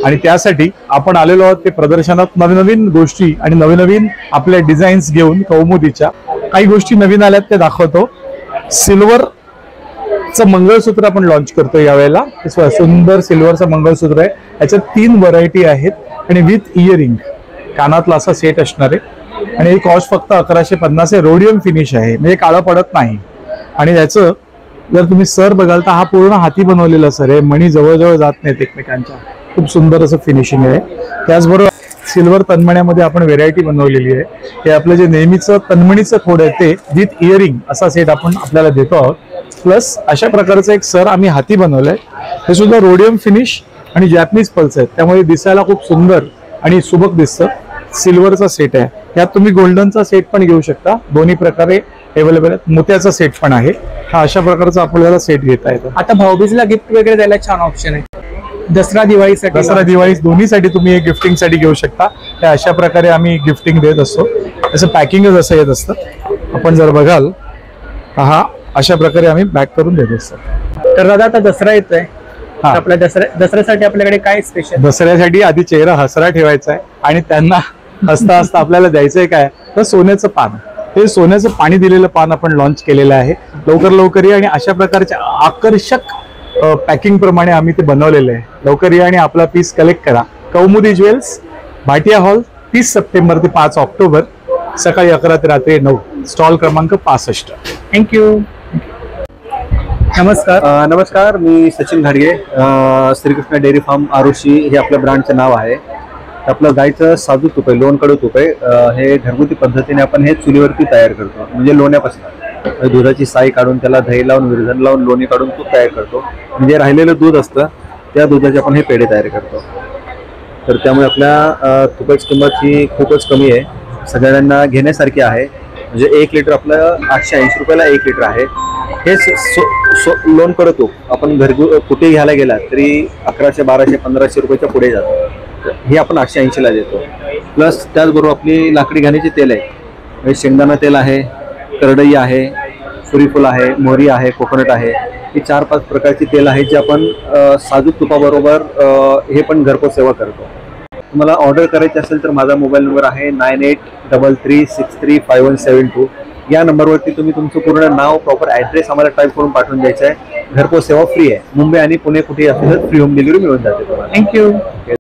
आणि त्यासाठी आपण आलेलो आहोत ते प्रदर्शनात नवीन नवीन गोष्टी आणि नवीन नवीन आपल्या डिझाईन्स घेऊन कौमुदीच्या काही गोष्टी नवीन आल्यात ते दाखवतो. सिल्वरचं मंगळसूत्र आपण लॉन्च करतो यावेळेला. सुंदर सिल्वरचं मंगळसूत्र आहे. याच्यात 3 व्हरायटी आहेत आणि विथ इयरिंग कानातला असा सेट असणार आहे. आणि ही कॉस्ट फक्त 1150 आहे. रोडियम फिनिश आहे, म्हणजे काळं पडत नाही. आणि याचं जर तुम्ही सर बघाल तर हा पूर्ण हाती बनवलेला सर आहे. मणी जवळजवळ जात नाहीत एकमेकांच्या. खूप सुंदर असं फिनिशिंग आहे. त्याचबरोबर सिल्वर तन्मण्यामध्ये आपण व्हेरायटी बनवलेली आहे. हे आपलं जे नेहमीचं तन्मणीचं खोड आहे ते विथ इयरिंग असा सेट आपण आपल्याला देतो आहोत. प्लस अशा प्रकारचं एक सर आम्ही हाती बनवलंय. हे सुद्धा रोडियम फिनिश आणि जॅपनीज पल्स आहेत, त्यामुळे दिसायला खूप सुंदर आणि सुबक दिसतं. सिल्वरचा सेट आहे. यात तुम्ही गोल्डनचा सेट पण घेऊ शकता. दोन्ही प्रकारे अवेलेबल आहेत. मोत्याचा सेट पण आहे. हा अशा प्रकारचा आपल्याला सेट घेता येतो. आता भाऊबीजला गिफ्ट वगैरे द्यायला छान ऑप्शन आहे. दसरा दिवाळी दोन्ही तुम्ही एक गिफ्टिंग साठी घेऊ शकता. त्या अशा प्रकारे आम्ही गिफ्टिंग देत असतो. त्याचं पॅकिंगच असं येत असतं. आपण जर बघाल हा अशा प्रकारे आम्ही पॅक करून देत असतो. तर दादा आता दसरा येतोय, आपल्या दसऱ्यासाठी आपल्याकडे काय स्पेशल? दसऱ्यासाठी आधी चेहरा हसरा ठेवायचा आहे आणि त्यांना हसता हसता आपल्याला द्यायचंय काय तर सोन्याचं पान. हे सोन्याचं पाणी दिलेलं पान आपण लॉन्च केलेलं आहे. लवकर लवकर या आणि अशा प्रकारच्या आकर्षक पॅकिंग प्रमाणे आम्ही ते बनवलेलं आहे. लवकर या आणि आपला पीस कलेक्ट करा. कौमुदी ज्वेल्स, भाटिया हॉल, 30 सप्टेंबर ते 5 ऑक्टोबर, सकाळी 11 ते रात्री 9, स्टॉल क्रमांक 65. थँक्यू. नमस्कार, मी सचिन घाडगे. श्रीकृष्ण डेअरी फार्म आरुषी हे आपल्या ब्रँडचं नाव आहे. आपलं गायचं साजूक तूप आहे, लोणकडू तूप आहे. हे घरगुती पद्धतीने आपण हे चुलीवरती तयार करतो, म्हणजे लोण्यापासून. दुधाची साई काढून त्याला दही लावून विरजण लावून लोणी काढून तूप तयार करतो. म्हणजे राहिलेलं दूध असतं त्या दुधाचे आपण हे पेढे तयार करतो. तर त्यामुळे आपल्या तुपाची किंमत ही खूपच कमी आहे, सगळ्यांना घेण्यासारखी आहे. म्हणजे 1 लिटर आपलं 880 रुपयाला 1 लिटर आहे. हेच लोणकडं तूप आपण कुठे घ्यायला गेला तरी 1100, 1200, 1500 रुपयाच्या पुढे जातं. हे आपण 880ला देतो. प्लस त्याचबरोबर आपली लाकडी घाण्याचे तेल आहे, शेंगदाणा तेल आहे, करडई आहे, सूर्यफूल आहे, मोहरी आहे, कोकोनट आहे. ही 4-5 प्रकारची तेल आहेत जे आपण साजूक तुपाबरोबर हे पण घरपोच सेवा करतो. तुम्हाला ऑर्डर करायची असेल तर माझा मोबाईल नंबर आहे 9833635172. या नंबरवरती तुम्ही तुमचं पूर्ण नाव, प्रॉपर ॲड्रेस आम्हाला टाईप करून पाठवून द्यायचं आहे. घरपोच सेवा फ्री आहे. मुंबई आणि पुणे कुठेही असेल तर फ्री होम डिलिव्हरी मिळून जाते तुम्हाला. थँक्यू.